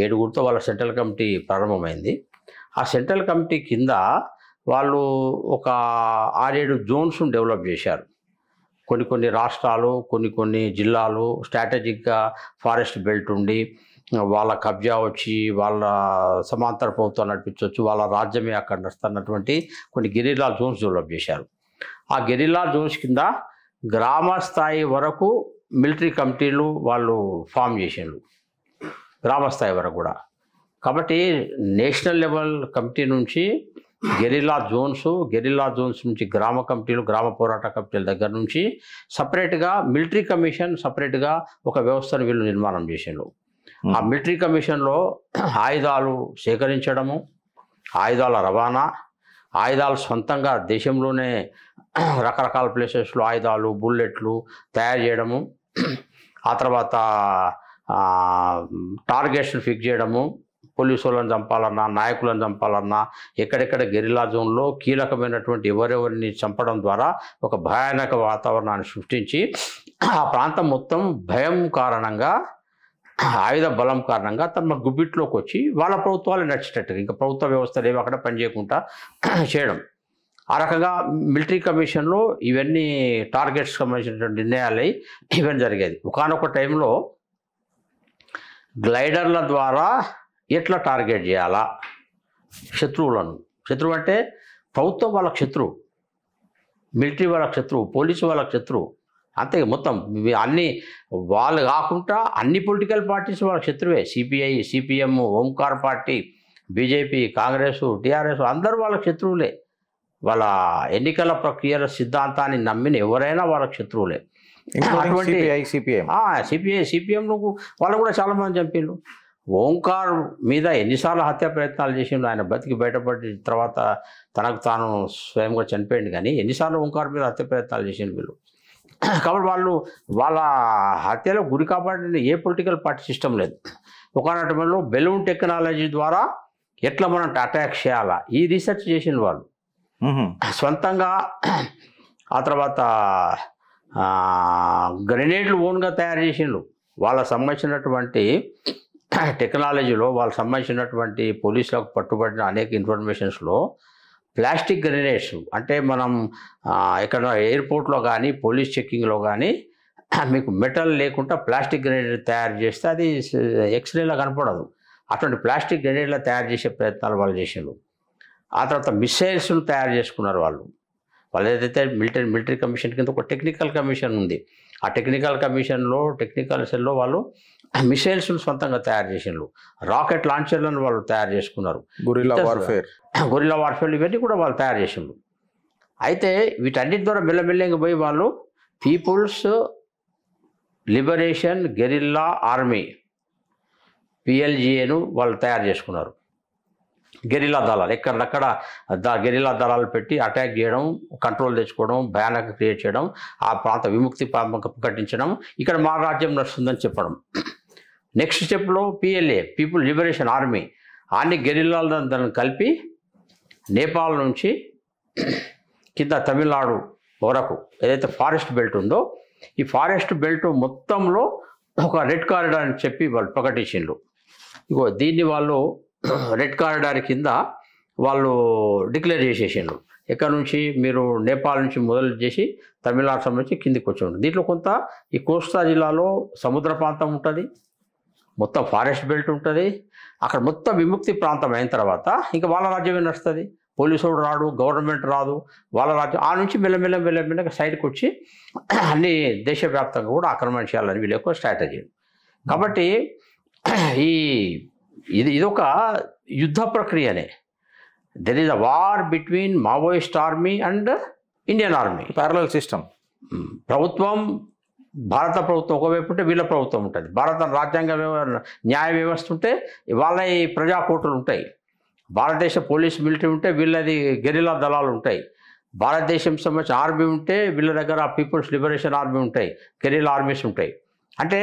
7గురితో వాళ్ళ సెంట్రల్ కమిటీ ప్రారంభమైంది. ఆ సెంట్రల్ కమిటీ కింద వాళ్ళు ఒక 6-7 జోన్స్ను డెవలప్ చేశారు. కొన్ని రాష్ట్రాలు, కొన్ని జిల్లాలు స్ట్రాటజిక్గా ఫారెస్ట్ బెల్ట్ ఉండి వాళ్ళ కబ్జా వచ్చి వాళ్ళ సమాంతర ప్రభుత్వం నడిపించవచ్చు, వాళ్ళ రాజ్యమే అక్కడ నడుస్తున్నటువంటి కొన్ని గెరిల్లా జోన్స్ డెవలప్ చేశారు. ఆ గెరిల్లా జోన్స్ కింద గ్రామ స్థాయి వరకు మిలిటరీ కమిటీలు వాళ్ళు ఫామ్ చేసారు, గ్రామ స్థాయి వరకు కూడా. కాబట్టి నేషనల్ లెవెల్ కమిటీ నుంచి గెరిల్లా జోన్స్ నుంచి గ్రామ కమిటీలు, గ్రామ పోరాట కమిటీల దగ్గర నుంచి సపరేట్గా మిలిటరీ కమిషన్, సపరేట్గా ఒక వ్యవస్థను వీళ్ళు నిర్మాణం చేసారు. ఆ మిలిటరీ కమిషన్లో ఆయుధాలు సేకరించడము, ఆయుధాల రవాణా, ఆయుధాలు సొంతంగా దేశంలోనే రకరకాల ప్లేసెస్లో ఆయుధాలు, బుల్లెట్లు తయారు చేయడము, ఆ తర్వాత టార్గెట్స్ని ఫిక్స్ చేయడము, పోలీసు వాళ్ళని చంపాలన్నా, నాయకులను చంపాలన్నా, ఎక్కడెక్కడ గెరిల్లా జోన్లో కీలకమైనటువంటి ఎవరెవరిని చంపడం ద్వారా ఒక భయానక వాతావరణాన్ని సృష్టించి ఆ ప్రాంతం మొత్తం భయం కారణంగా, ఆయుధ బలం కారణంగా తమ గుబిట్లోకి వచ్చి వాళ్ళ ప్రభుత్వాలు నడిచేటట్టుగా ఇంకా ప్రభుత్వ వ్యవస్థలు ఏవి అక్కడ పనిచేయకుండా చేయడం. ఆ రకంగా మిలిటరీ కమిషన్లో ఇవన్నీ టార్గెట్స్ సంబంధించినటువంటి నిర్ణయాలు ఇవన్నీ జరిగేది. ఒకానొక టైంలో గ్లైడర్ల ద్వారా ఎట్లా టార్గెట్ చేయాలా శత్రువులను, శత్రువు అంటే ప్రభుత్వం వాళ్ళకి శత్రువు, మిలిటరీ వాళ్ళకి శత్రువు, పోలీసు వాళ్ళకి శత్రువు, అంతే. మొత్తం అన్ని వాళ్ళు కాకుండా అన్ని పొలిటికల్ పార్టీస్ వాళ్ళకి శత్రువే. CPI, CPM, Omkar party, BJP, Congress, TRS అందరూ వాళ్ళకి శత్రువులే. వాళ్ళ ఎన్నికల ప్రక్రియల సిద్ధాంతాన్ని నమ్మిన ఎవరైనా వాళ్ళకి శత్రువులే. అటువంటి సిపిఎం వాళ్ళు కూడా చాలామంది చంపిండ్రు. ఓంకార్ మీద ఎన్నిసార్లు హత్య ప్రయత్నాలు చేసిండు, ఆయన బతికి బయటపడిన తర్వాత తనకు తాను స్వయంగా చనిపోయింది. కానీ ఎన్నిసార్లు ఓంకార్ మీద హత్య ప్రయత్నాలు చేసిండు వీళ్ళు. కాబట్టి వాళ్ళ హత్యలో గురి కాపాడిన ఏ పొలిటికల్ పార్టీ సిస్టమ్ లేదు. ఒకనటంలో బెలూన్ టెక్నాలజీ ద్వారా ఎట్లా మనం అటాక్ చేయాలా ఈ రీసెర్చ్ చేసిండు వాళ్ళు సొంతంగా. ఆ తర్వాత గ్రెనేడ్లు ఓన్గా తయారు చేసిండ్రు. వాళ్ళకు సంబంధించినటువంటి టెక్నాలజీలో వాళ్ళకు సంబంధించినటువంటి పోలీసులకు పట్టుబడిన అనేక ఇన్ఫర్మేషన్స్లో ప్లాస్టిక్ గ్రెనేడ్స్, అంటే మనం ఎక్కడ ఎయిర్పోర్ట్లో కానీ పోలీస్ చెక్కింగ్లో కానీ మీకు మెటల్ లేకుండా ప్లాస్టిక్ గ్రెనేడ్ తయారు చేస్తే అది ఎక్స్రేలో కనపడదు. అటువంటి ప్లాస్టిక్ గ్రెనేడ్లో తయారు చేసే ప్రయత్నాలు వాళ్ళు చేసిండ్రు. ఆ తర్వాత మిసైల్స్ను తయారు చేసుకున్నారు వాళ్ళు. వాళ్ళు ఏదైతే మిలిటరీ కమిషన్ కింద ఒక టెక్నికల్ కమిషన్ ఉంది, ఆ టెక్నికల్ సెల్లో వాళ్ళు మిసైల్స్ను సొంతంగా తయారు చేసిండ్రు. రాకెట్ లాంచర్లను వాళ్ళు తయారు చేసుకున్నారు. గొరిల్లా వార్ఫేర్ ఇవన్నీ కూడా వాళ్ళు తయారు చేసిండ్రు. అయితే వీటన్నిటి ద్వారా మెల్లమెల్లగా పోయి వాళ్ళు పీపుల్స్ లిబరేషన్ గెరిల్లా ఆర్మీ PLGAను వాళ్ళు తయారు చేసుకున్నారు. గెరిల్లా దళాలు ఎక్కడక్కడ గెరిల్లా దళాలు పెట్టి అటాక్ చేయడం, కంట్రోల్ తెచ్చుకోవడం, భయానక క్రియేట్ చేయడం, ఆ ప్రాంత విముక్తి ప్రకటించడం, ఇక్కడ మా రాజ్యం నడుస్తుందని చెప్పడం. నెక్స్ట్ స్టెప్లో PLA, పీపుల్ లిబరేషన్ ఆర్మీ, అన్ని గెరిల్లాలను కలిపి నేపాల్ నుంచి కింద తమిళనాడు వరకు ఏదైతే ఫారెస్ట్ బెల్ట్ ఉందో ఈ ఫారెస్ట్ బెల్ట్ మొత్తంలో ఒక రెడ్ కారిడార్ అని చెప్పి వాళ్ళు ప్రకటించిండ్రు. ఇగో దీన్ని వాళ్ళు రెడ్ కారిడార్ కింద వాళ్ళు డిక్లేర్ చేసేసిండ్రు. ఎక్కడ నుంచి మీరు నేపాల్ నుంచి మొదలు చేసి తమిళనాడు సంబంధించి కిందికి వచ్చి ఉంటుంది. దీంట్లో కొంత ఈ కోస్తా జిల్లాలో సముద్ర ప్రాంతం ఉంటుంది, మొత్తం ఫారెస్ట్ బెల్ట్ ఉంటుంది. అక్కడ మొత్తం విముక్తి ప్రాంతం అయిన తర్వాత ఇంకా వాళ్ళ రాజ్యమే నడుస్తుంది. పోలీసుడు రాడు, గవర్నమెంట్ రాదు, వాళ్ళ రాజ్యం ఆ నుంచి మెల్లమెల్లగా సైడ్కి వచ్చి అన్ని దేశవ్యాప్తంగా కూడా ఆక్రమించాలని వీళ్ళ యొక్క స్ట్రాటజీ. కాబట్టి ఇదొక యుద్ధ ప్రక్రియనే. There is a war between Maoist army and Indian army, parallel system. ప్రభుత్వం భారత ప్రభుత్వం ఒకవైపు ఉంటే వీళ్ళ ప్రభుత్వం ఉంటుంది, భారత రాజ్యాంగ న్యాయ వ్యవస్థ ఉంటే వాళ్ళ ప్రజా కోర్టులు ఉంటాయి, భారతదేశ పోలీస్ మిలిటరీ ఉంటే వీళ్ళది గెరిల్లా దళాలు ఉంటాయి, భారతదేశం సంబంధించిన ఆర్మీ ఉంటే వీళ్ళ దగ్గర పీపుల్స్ లిబరేషన్ ఆర్మీ ఉంటాయి, గెరిల్లా ఆర్మీస్ ఉంటాయి. అంటే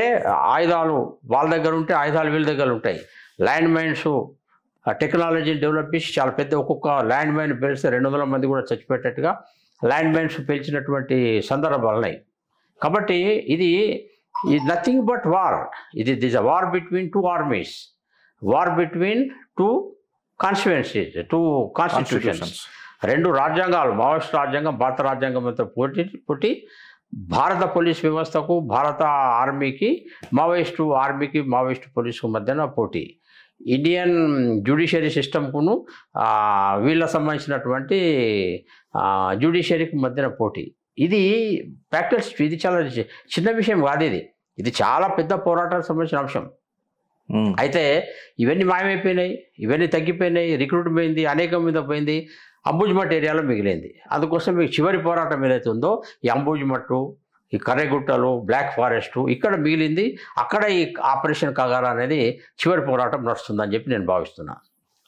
ఆయుధాలు వాళ్ళ దగ్గర ఉంటే ఆయుధాలు వీళ్ళ దగ్గర ఉంటాయి. ల్యాండ్ మైన్స్ టెక్నాలజీని డెవలప్ చేసి చాలా పెద్ద ఒక్కొక్క ల్యాండ్ మైన్ పేలిస్తే 200 మంది కూడా చచ్చిపెట్టేట్టుగా ల్యాండ్ మైన్స్ పేల్చినటువంటి సందర్భాలు ఉన్నాయి. కాబట్టి ఇది నథింగ్ బట్ వార్. ఇది this a war between two armies, war between two constituencies, two constitutions, రెండు రాజ్యాంగాలు, మావోయిస్ట్ రాజ్యాంగం, భారత రాజ్యాంగంతో పోటీ భారత పోలీస్ వ్యవస్థకు, భారత ఆర్మీకి, మావోయిస్టు ఆర్మీకి, మావోయిస్టు పోలీసుకు మధ్యన పోటీ. ఇండియన్ జ్యుడిషియరీ సిస్టమ్కును వీళ్ళకి సంబంధించినటువంటి జ్యుడిషియరీకి మధ్యన పోటీ. ఇది ప్రాక్టికల్స్, ఇది చాలా చిన్న విషయం కాదు. ఇది చాలా పెద్ద పోరాటానికి సంబంధించిన అంశం. అయితే ఇవన్నీ మాయమైపోయినాయి, ఇవన్నీ తగ్గిపోయినాయి, రిక్రూట్ పోయింది, అనేకం మీద పోయింది, అంబుజ్మట్ ఏరియాలో మిగిలింది. అందుకోసం మీకు చివరి పోరాటం ఏదైతే ఉందో ఈ అంబుజ్మట్టు, ఈ కర్రెగుట్టలు, బ్లాక్ ఫారెస్టు ఇక్కడ మిగిలింది. అక్కడ ఈ ఆపరేషన్ కగార్ అనేది చివరి పోరాటం నడుస్తుందని చెప్పి నేను భావిస్తున్నాను.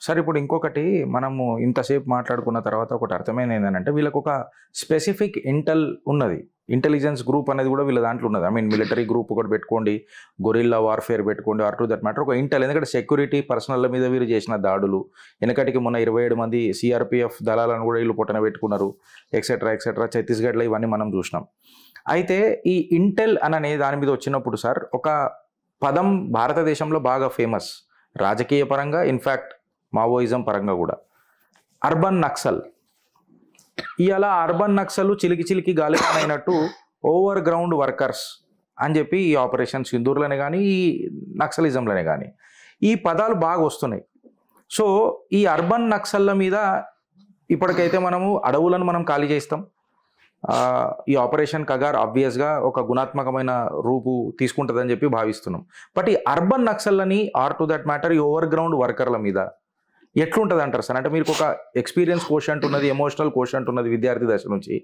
సార్, ఇప్పుడు ఇంకొకటి మనము ఇంతసేపు మాట్లాడుకున్న తర్వాత ఒకటి అర్థమైంది ఏంటంటే వీళ్ళకి ఒక స్పెసిఫిక్ ఉన్నది, ఇంటెలిజెన్స్ గ్రూప్ అనేది కూడా వీళ్ళ దాంట్లో ఉన్నది. ఐ మీన్ మిలిటరీ గ్రూప్ ఒకటి పెట్టుకోండి, గొరిల్లా వార్ఫేర్ పెట్టుకోండి, ఆర్ టు దట్ మ్యాటర్ ఒక ఇంటెల్. ఎందుకంటే సెక్యూరిటీ పర్సనల్ మీద వీరు చేసిన దాడులు, వెనకటికి మొన్న 27 మంది CRPF దళాలను కూడా వీళ్ళు పొట్టన పెట్టుకున్నారు, ఎక్సెట్రా ఎక్సెట్రా. ఛత్తీస్గఢ్లో ఇవన్నీ మనం చూసినాం. అయితే ఈ ఇంటెల్ అనే దాని మీద వచ్చినప్పుడు సార్ ఒక పదం భారతదేశంలో బాగా ఫేమస్, రాజకీయ పరంగా, ఇన్ఫ్యాక్ట్ మావోయిజం పరంగా కూడా, అర్బన్ నక్సల్. ఇవాళ అర్బన్ నక్సల్ చిలికి గాలిగానైనట్టు ఓవర్ గ్రౌండ్ వర్కర్స్ అని చెప్పి ఈ ఆపరేషన్ సింధూర్లోనే కానీ ఈ నక్సలిజంలోనే కానీ ఈ పదాలు బాగా వస్తున్నాయి. సో ఈ అర్బన్ నక్సల్ల మీద ఇప్పటికైతే మనము అడవులను మనం ఖాళీ చేస్తాం. ఈ ఆపరేషన్ కగార్ ఆబ్వియస్గా ఒక గుణాత్మకమైన రూపు తీసుకుంటుందని చెప్పి భావిస్తున్నాం. బట్ ఈ అర్బన్ నక్సల్లని ఆర్ టు దట్ మ్యాటర్ ఈ ఓవర్ గ్రౌండ్ వర్కర్ల మీద ఎట్లుంటుంది అంటారు సార్? అంటే మీకు ఒక ఎక్స్పీరియన్స్ కోషంట్ ఉన్నది, ఎమోషనల్ కోషంట్ ఉన్నది విద్యార్థి దశ నుంచి.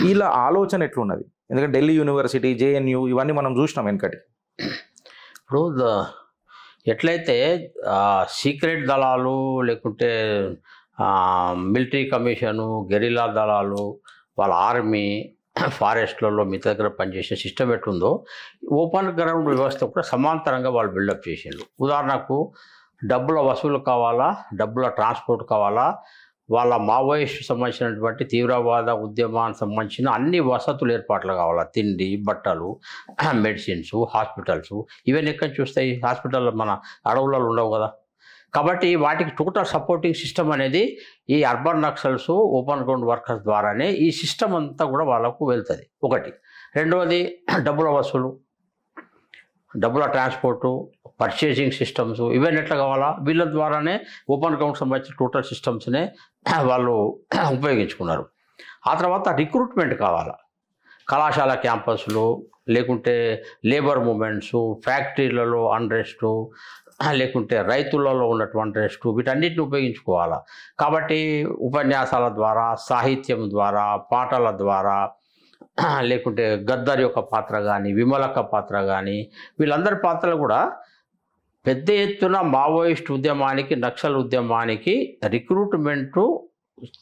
వీళ్ళ ఆలోచన ఎట్లున్నది? ఎందుకంటే ఢిల్లీ యూనివర్సిటీ, JNU ఇవన్నీ మనం చూసినాం వెనకటి. ఇప్పుడు ఎట్లయితే సీక్రెట్ దళాలు లేకుంటే మిలిటరీ కమిషను, గెరిల్లా దళాలు, వాళ్ళ ఆర్మీ, ఫారెస్ట్లలో మీ దగ్గర పనిచేసే సిస్టమ్ ఎట్లుందో ఓపెన్ గ్రౌండ్ వ్యవస్థ కూడా సమాంతరంగా వాళ్ళు బిల్డప్ చేసిండ్రు. ఉదాహరణకు డబ్బుల వసూలు కావాలా, డబ్బుల ట్రాన్స్పోర్ట్ కావాలా, వాళ్ళ మావోయిస్ట్ సంబంధించినటువంటి తీవ్రవాద ఉద్యమానికి సంబంధించిన అన్ని వసతులు ఏర్పాట్లు కావాలా, తిండి, బట్టలు, మెడిసిన్స్, హాస్పిటల్స్. ఇవన్నీ ఎక్కడ చూస్తాయి? హాస్పిటల్ మన అడవులలో ఉండవు కదా. కాబట్టి వాటికి టోటల్ సపోర్టింగ్ సిస్టమ్ అనేది ఈ urban Naxals, open ground workers ద్వారానే ఈ సిస్టమ్ అంతా కూడా వాళ్ళకు వెళ్తుంది. ఒకటి. రెండవది డబ్బుల వసూలు, డబ్బుల ట్రాన్స్పోర్టు, పర్చేసింగ్ సిస్టమ్స్, ఇవన్నీ ఎట్లా కావాలా? వీళ్ళ ద్వారానే ఓపెన్ గ్రౌండ్ సంబంధించిన టోటల్ సిస్టమ్స్నే వాళ్ళు ఉపయోగించుకున్నారు. ఆ తర్వాత రిక్రూట్మెంట్ కావాలా, కళాశాల క్యాంపస్లు, లేకుంటే లేబర్ మూమెంట్స్, ఫ్యాక్టరీలలో అన్రెస్టు, లేకుంటే రైతులలో ఉన్నటువంటి రెస్టు, వీటన్నిటిని ఉపయోగించుకోవాలా. కాబట్టి ఉపన్యాసాల ద్వారా, సాహిత్యం ద్వారా, పాటల ద్వారా, లేకుంటే గద్దర్ యొక్క పాత్ర కానీ, విమలక్క పాత్ర కానీ, వీళ్ళందరి పాత్రలు కూడా పెద్ద ఎత్తున మావోయిస్ట్ ఉద్యమానికి, నక్సల్ ఉద్యమానికి రిక్రూట్మెంటు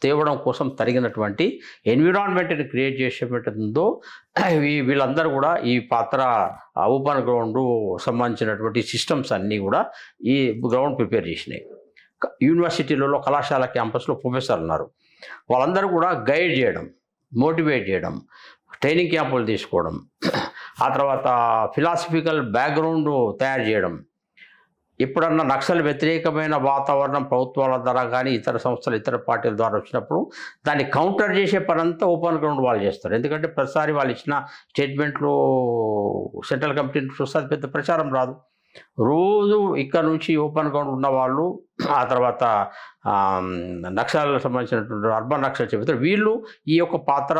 తేవడం కోసం తగినటువంటి ఎన్విరాన్మెంట్ని క్రియేట్ చేసేటందో వీళ్ళందరూ కూడా ఈ పాత్ర ఓపెన్ గ్రౌండ్ సంబంధించినటువంటి సిస్టమ్స్ అన్నీ కూడా ఈ గ్రౌండ్ ప్రిపేర్ చేసినాయి. యూనివర్సిటీలలో, కళాశాల క్యాంపస్లో ప్రొఫెసర్లు ఉన్నారు, వాళ్ళందరూ కూడా గైడ్ చేయడం, మోటివేట్ చేయడం, ట్రైనింగ్ క్యాంపులు తీసుకోవడం, ఆ తర్వాత ఫిలాసఫికల్ బ్యాక్గ్రౌండ్ తయారు చేయడం. ఎప్పుడన్నా నక్సల్ వ్యతిరేకమైన వాతావరణం ప్రభుత్వాల ద్వారా కానీ ఇతర సంస్థలు, ఇతర పార్టీల ద్వారా వచ్చినప్పుడు దాన్ని కౌంటర్ చేసే పనంతా ఓపెన్ గ్రౌండ్ వాళ్ళు చేస్తారు. ఎందుకంటే ప్రతిసారి వాళ్ళు ఇచ్చిన స్టేట్మెంట్లు సెంట్రల్ కమిటీ నుంచి వస్తే పెద్ద ప్రచారం రాదు. రోజు ఇక్కడ నుంచి ఓపెన్ గ్రౌండ్ ఉన్నవాళ్ళు, ఆ తర్వాత నక్సల్ సంబంధించినటువంటి అర్బన్ నక్సల్ చెబుతారు, వీళ్ళు ఈ యొక్క పాత్ర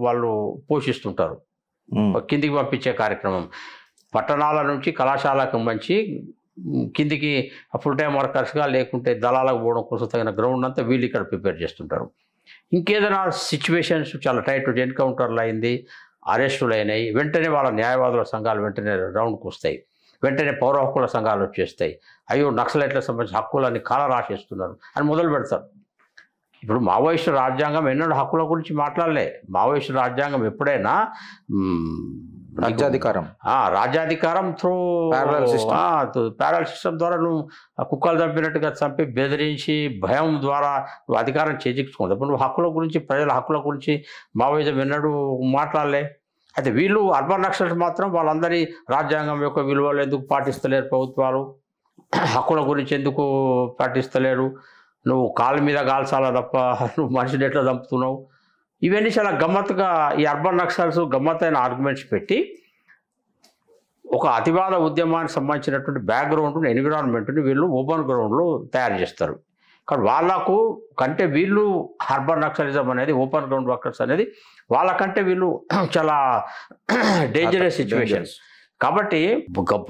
వాళ్ళు పోషిస్తుంటారు. కిందికి పంపించే కార్యక్రమం, పట్టణాల నుంచి కళాశాలకు మంచి కిందికి ఫుల్ టైం వర్కర్స్గా లేకుంటే దళాలకు పోవడం కోసం తగిన గ్రౌండ్ అంతా వీళ్ళు ఇక్కడ ప్రిపేర్ చేస్తుంటారు. ఇంకేదైనా సిచ్యువేషన్స్ చాలా టైట్, ఎన్కౌంటర్లు అయింది, అరెస్టులు అయినాయి, వెంటనే వాళ్ళ న్యాయవాదుల సంఘాలు వెంటనే రౌండ్కి వస్తాయి, వెంటనే పౌర హక్కుల సంఘాలు వచ్చేస్తాయి. అయ్యో నక్సలైట్లకు సంబంధించిన హక్కులన్నీ కాల రాసేస్తున్నారు అని మొదలు పెడతారు. ఇప్పుడు మావోయిస్టు రాజ్యాంగం ఎన్నడూ హక్కుల గురించి మాట్లాడలే. మావోయిస్టు రాజ్యాంగం ఎప్పుడైనా రాజ్యాధికారం త్రూ ప్యారల్ సిస్టమ్ ద్వారా నువ్వు కుక్కలు చంపినట్టుగా చంపి బెదిరించి భయం ద్వారా నువ్వు అధికారం చేజించుకోదు. ఇప్పుడు నువ్వు హక్కుల గురించి, ప్రజల హక్కుల గురించి మావోయిజం ఎన్నడూ మాట్లాడలే. అయితే వీళ్ళు అర్బన్ నక్సల్స్ మాత్రం వాళ్ళందరి రాజ్యాంగం యొక్క విలువలు ఎందుకు పాటిస్తలేరు, ప్రభుత్వాలు హక్కుల గురించి ఎందుకు పాటిస్తలేరు, నువ్వు కాళ్ళ మీద కాల్చాలా తప్ప నువ్వు మనిషిని ఎట్లా చంపుతున్నావు, ఇవన్నీ చాలా గమ్మత్తుగా ఈ అర్బన్ నక్సల్స్ గమ్మత్తైన ఆర్గ్యుమెంట్స్ పెట్టి ఒక అతివాద ఉద్యమానికి సంబంధించినటువంటి బ్యాక్గ్రౌండ్, ఎన్విరాన్మెంట్ని వీళ్ళు ఓపెన్ గ్రౌండ్లో తయారు చేస్తారు. కానీ వాళ్ళకు కంటే వీళ్ళు అర్బన్ నక్సలిజం అనేది, ఓపెన్ గ్రౌండ్ వర్కర్స్ అనేది వాళ్ళకంటే వీళ్ళు చాలా డేంజరస్ సిచ్యువేషన్స్. కాబట్టి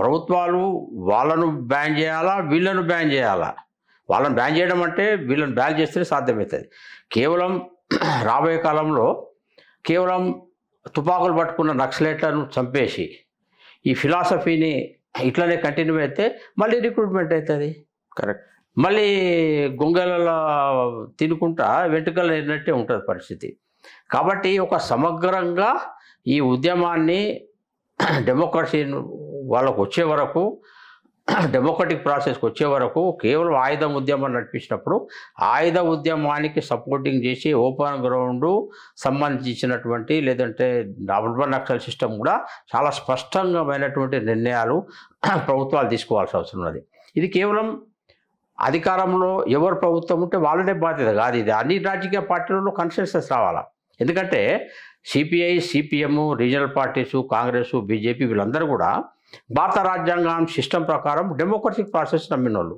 ప్రభుత్వాలు వాళ్ళను బ్యాన్ చేయాలా, వీళ్ళను బ్యాన్ చేయాలా? వాళ్ళని బ్యాన్ చేయడం అంటే వీళ్ళని బ్యాన్ చేస్తేనే సాధ్యమవుతుంది. కేవలం రాబోయే కాలంలో కేవలం తుపాకులు పట్టుకున్న నక్సలైట్లను చంపేసి ఈ ఫిలాసఫీని ఇట్లనే కంటిన్యూ అయితే మళ్ళీ రిక్రూట్మెంట్ అవుతుంది. కరెక్ట్. మళ్ళీ గొంగళలో తినుకుంటా వెంట్రుకలు ఏరినట్టే ఉంటుంది పరిస్థితి. కాబట్టి ఒక సమగ్రంగా ఈ ఉద్యమాన్ని డెమోక్రసీ వాళ్ళకు వచ్చే వరకు, డెమోక్రటిక్ ప్రాసెస్కి వచ్చే వరకు కేవలం ఆయుధ ఉద్యమం నడిపించినప్పుడు ఆయుధ ఉద్యమానికి సపోర్టింగ్ చేసి ఓపెన్ గ్రౌండ్ సంబంధించినటువంటి లేదంటే అర్బన్ నక్సల్ సిస్టమ్ కూడా చాలా స్పష్టంగామైనటువంటి నిర్ణయాలు ప్రభుత్వాలు తీసుకోవాల్సి అవసరం ఉన్నది. ఇది కేవలం అధికారంలో ఎవరు ప్రభుత్వం ఉంటే వాళ్ళనే బాధ్యత కాదు. ఇది అన్ని రాజకీయ పార్టీలలో కన్సెన్సస్ రావాలా. ఎందుకంటే CPI, CPM, regional parties, Congress, BJP వీళ్ళందరూ కూడా భారత రాజ్యాంగం సిస్టమ్ ప్రకారం డెమోక్రటిక్ ప్రాసెస్ నమ్మిన వాళ్ళు.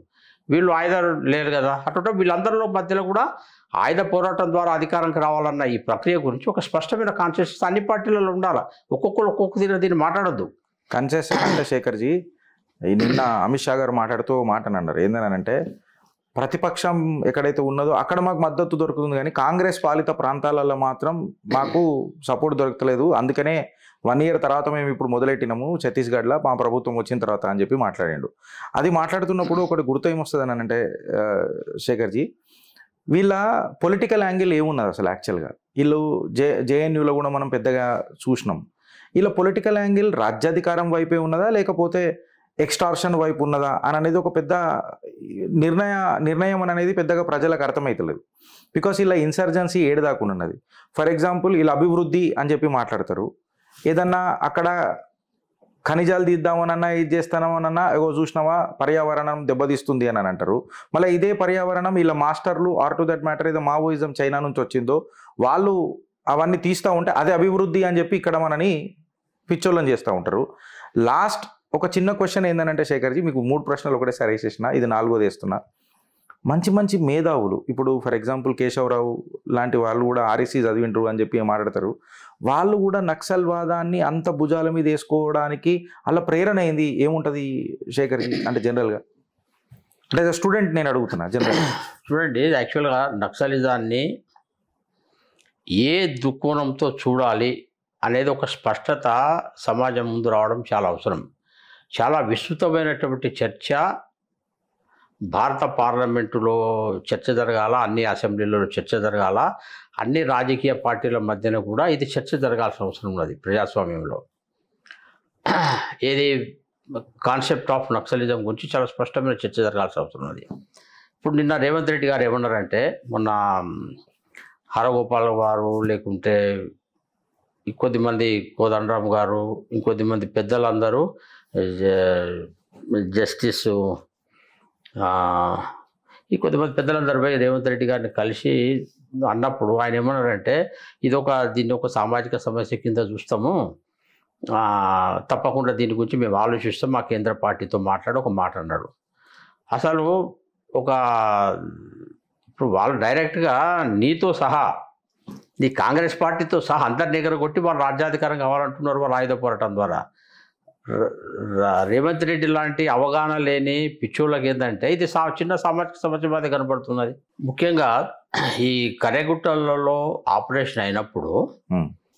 వీళ్ళు ఆయుధాలు లేరు కదా. అటు వీళ్ళందరిలో మధ్యలో కూడా ఆయుధ పోరాటం ద్వారా అధికారంకి రావాలన్న ఈ ప్రక్రియ గురించి ఒక స్పష్టమైన కాన్షియస్ అన్ని పార్టీలలో ఉండాలి. ఒక్కొక్కరు ఒక్కొక్క దీన్ని మాట్లాడొద్దు. కాన్షియస్ అంటే శేఖర్జీ నిన్న అమిత్ షా గారు మాట్లాడుతూ మాటని అన్నారు, ఏంటనంటే ప్రతిపక్షం ఎక్కడైతే ఉన్నదో అక్కడ మాకు మద్దతు దొరుకుతుంది, కానీ కాంగ్రెస్ పాలిత ప్రాంతాలలో మాత్రం మాకు సపోర్ట్ దొరకలేదు, అందుకనే 1 year తర్వాత మేము ఇప్పుడు మొదలెట్టినాము ఛత్తీస్గఢ్లో మా ప్రభుత్వం వచ్చిన తర్వాత అని చెప్పి మాట్లాడాడు. అది మాట్లాడుతున్నప్పుడు ఒకటి గుర్తు ఏమొస్తుంది అని అంటే శేఖర్జీ, వీళ్ళ పొలిటికల్ యాంగిల్ ఏమున్నది అసలు యాక్చువల్గా? వీళ్ళు జేఎన్యూలో కూడా మనం పెద్దగా చూసినాం. వీళ్ళ పొలిటికల్ యాంగిల్ రాజ్యాధికారం వైపే ఉన్నదా లేకపోతే ఎక్స్టార్షన్ వైపు ఉన్నదా అని అనేది ఒక పెద్ద నిర్ణయం అనేది పెద్దగా ప్రజలకు అర్థమవుతలేదు. బికాస్ ఇలా ఇన్సర్జెన్సీ ఏడుదాకా ఉన్నది. ఫర్ ఎగ్జాంపుల్ వీళ్ళు అభివృద్ధి అని చెప్పి మాట్లాడతారు, ఏదన్నా అక్కడ ఖనిజాలు తీద్దామనన్నా ఇది చేస్తామనన్నా ఏవో చూసినావా పర్యావరణం దెబ్బతీస్తుంది అని అంటారు. మళ్ళీ ఇదే పర్యావరణం వీళ్ళ మాస్టర్లు ఆర్ టు దట్ మ్యాటర్ ఏదో మావోయిజం చైనా నుంచి వచ్చిందో వాళ్ళు అవన్నీ తీస్తూ ఉంటే అదే అభివృద్ధి అని చెప్పి ఇక్కడ మనని పిచ్చోళ్ళని చేస్తూ ఉంటారు. లాస్ట్ ఒక చిన్న క్వశ్చన్ ఏంటంటే శేఖర్జీ, మీకు 3 ప్రశ్నలు ఒకటేసారి వేసేసిన, ఇది 4వది వేస్తున్నా. మంచి మంచి మేధావులు ఇప్పుడు ఫర్ ఎగ్జాంపుల్ కేశవరావు లాంటి వాళ్ళు కూడా ఆర్ఎస్సీ చదివింటారు అని చెప్పి మాట్లాడతారు. వాళ్ళు కూడా నక్సల్వాదాన్ని అంత భుజాల మీద వేసుకోవడానికి అలా ప్రేరణ అయింది ఏముంటుంది శేఖర్జీ? అంటే జనరల్గా అంటే స్టూడెంట్ నేను అడుగుతున్నా జనరల్గా. చూడండి, యాక్చువల్గా నక్సలిజాన్ని ఏ దృక్కోణంతో చూడాలి అనేది ఒక స్పష్టత సమాజం ముందు రావడం చాలా అవసరం. చాలా విస్తృతమైనటువంటి చర్చ భారత పార్లమెంటులో చర్చ జరగాల, అన్ని అసెంబ్లీలలో చర్చ జరగాల, అన్ని రాజకీయ పార్టీల మధ్యన కూడా ఇది చర్చ జరగాల్సిన అవసరం ఉన్నది ప్రజాస్వామ్యంలో. ఏది కాన్సెప్ట్ ఆఫ్ నక్సలిజం గురించి చాలా స్పష్టమైన చర్చ జరగాల్సిన అవసరం ఉన్నది. ఇప్పుడు నిన్న రేవంత్ రెడ్డి గారు ఏమన్నారంటే, మొన్న హరగోపాల్ గారు లేకుంటే ఇంకొద్దిమంది కోదండరామ్ గారు ఇంకొద్దిమంది పెద్దలందరూ జస్టిస్ ఈ కొద్దిమంది పెద్దలందరూ పోయి రేవంత్ రెడ్డి గారిని కలిసి అన్నప్పుడు ఆయన ఏమన్నారంటే, దీన్ని ఒక సామాజిక సమస్య కింద చూస్తాము, తప్పకుండా దీని గురించి మేము ఆలోచిస్తాం, మా కేంద్ర పార్టీతో మాట్లాడి ఒక మాట అన్నాడు. అసలు ఇప్పుడు వాళ్ళు డైరెక్ట్గా నీతో సహా నీ కాంగ్రెస్ పార్టీతో సహా అందరిని ఎగరగొట్టి వాళ్ళు రాజ్యాధికారం కావాలంటున్నారు వాళ్ళ ఆయుధ పోరాటం ద్వారా. రేవంత్ రెడ్డి లాంటి అవగాహన లేని పిచ్చోళ్ళకి ఏంటంటే ఇది చిన్న సామాజిక సమస్య మాది కనబడుతున్నది. ముఖ్యంగా ఈ కర్రెగుట్టలలో ఆపరేషన్ అయినప్పుడు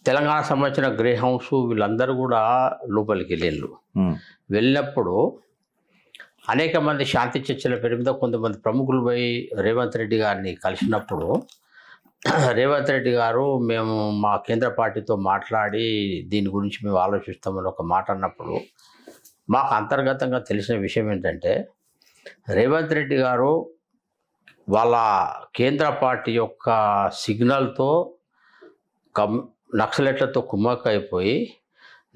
తెలంగాణ సంబంధించిన గ్రే హౌస్ వీళ్ళందరూ కూడా లోపలికి వెళ్ళినప్పుడు అనేక మంది శాంతి చర్చల పేరు మీద కొంతమంది ప్రముఖులు పోయి రేవంత్ రెడ్డి గారిని కలిసినప్పుడు రేవంత్ రెడ్డి గారు మేము మా కేంద్ర పార్టీతో మాట్లాడి దీని గురించి మేము ఆలోచిస్తామని ఒక మాట అన్నప్పుడు మాకు అంతర్గతంగా తెలిసిన విషయం ఏంటంటే, రేవంత్ రెడ్డి గారు వాళ్ళ కేంద్ర పార్టీ యొక్క సిగ్నల్తో నక్సలైట్లతో కుమ్మక్కైపోయి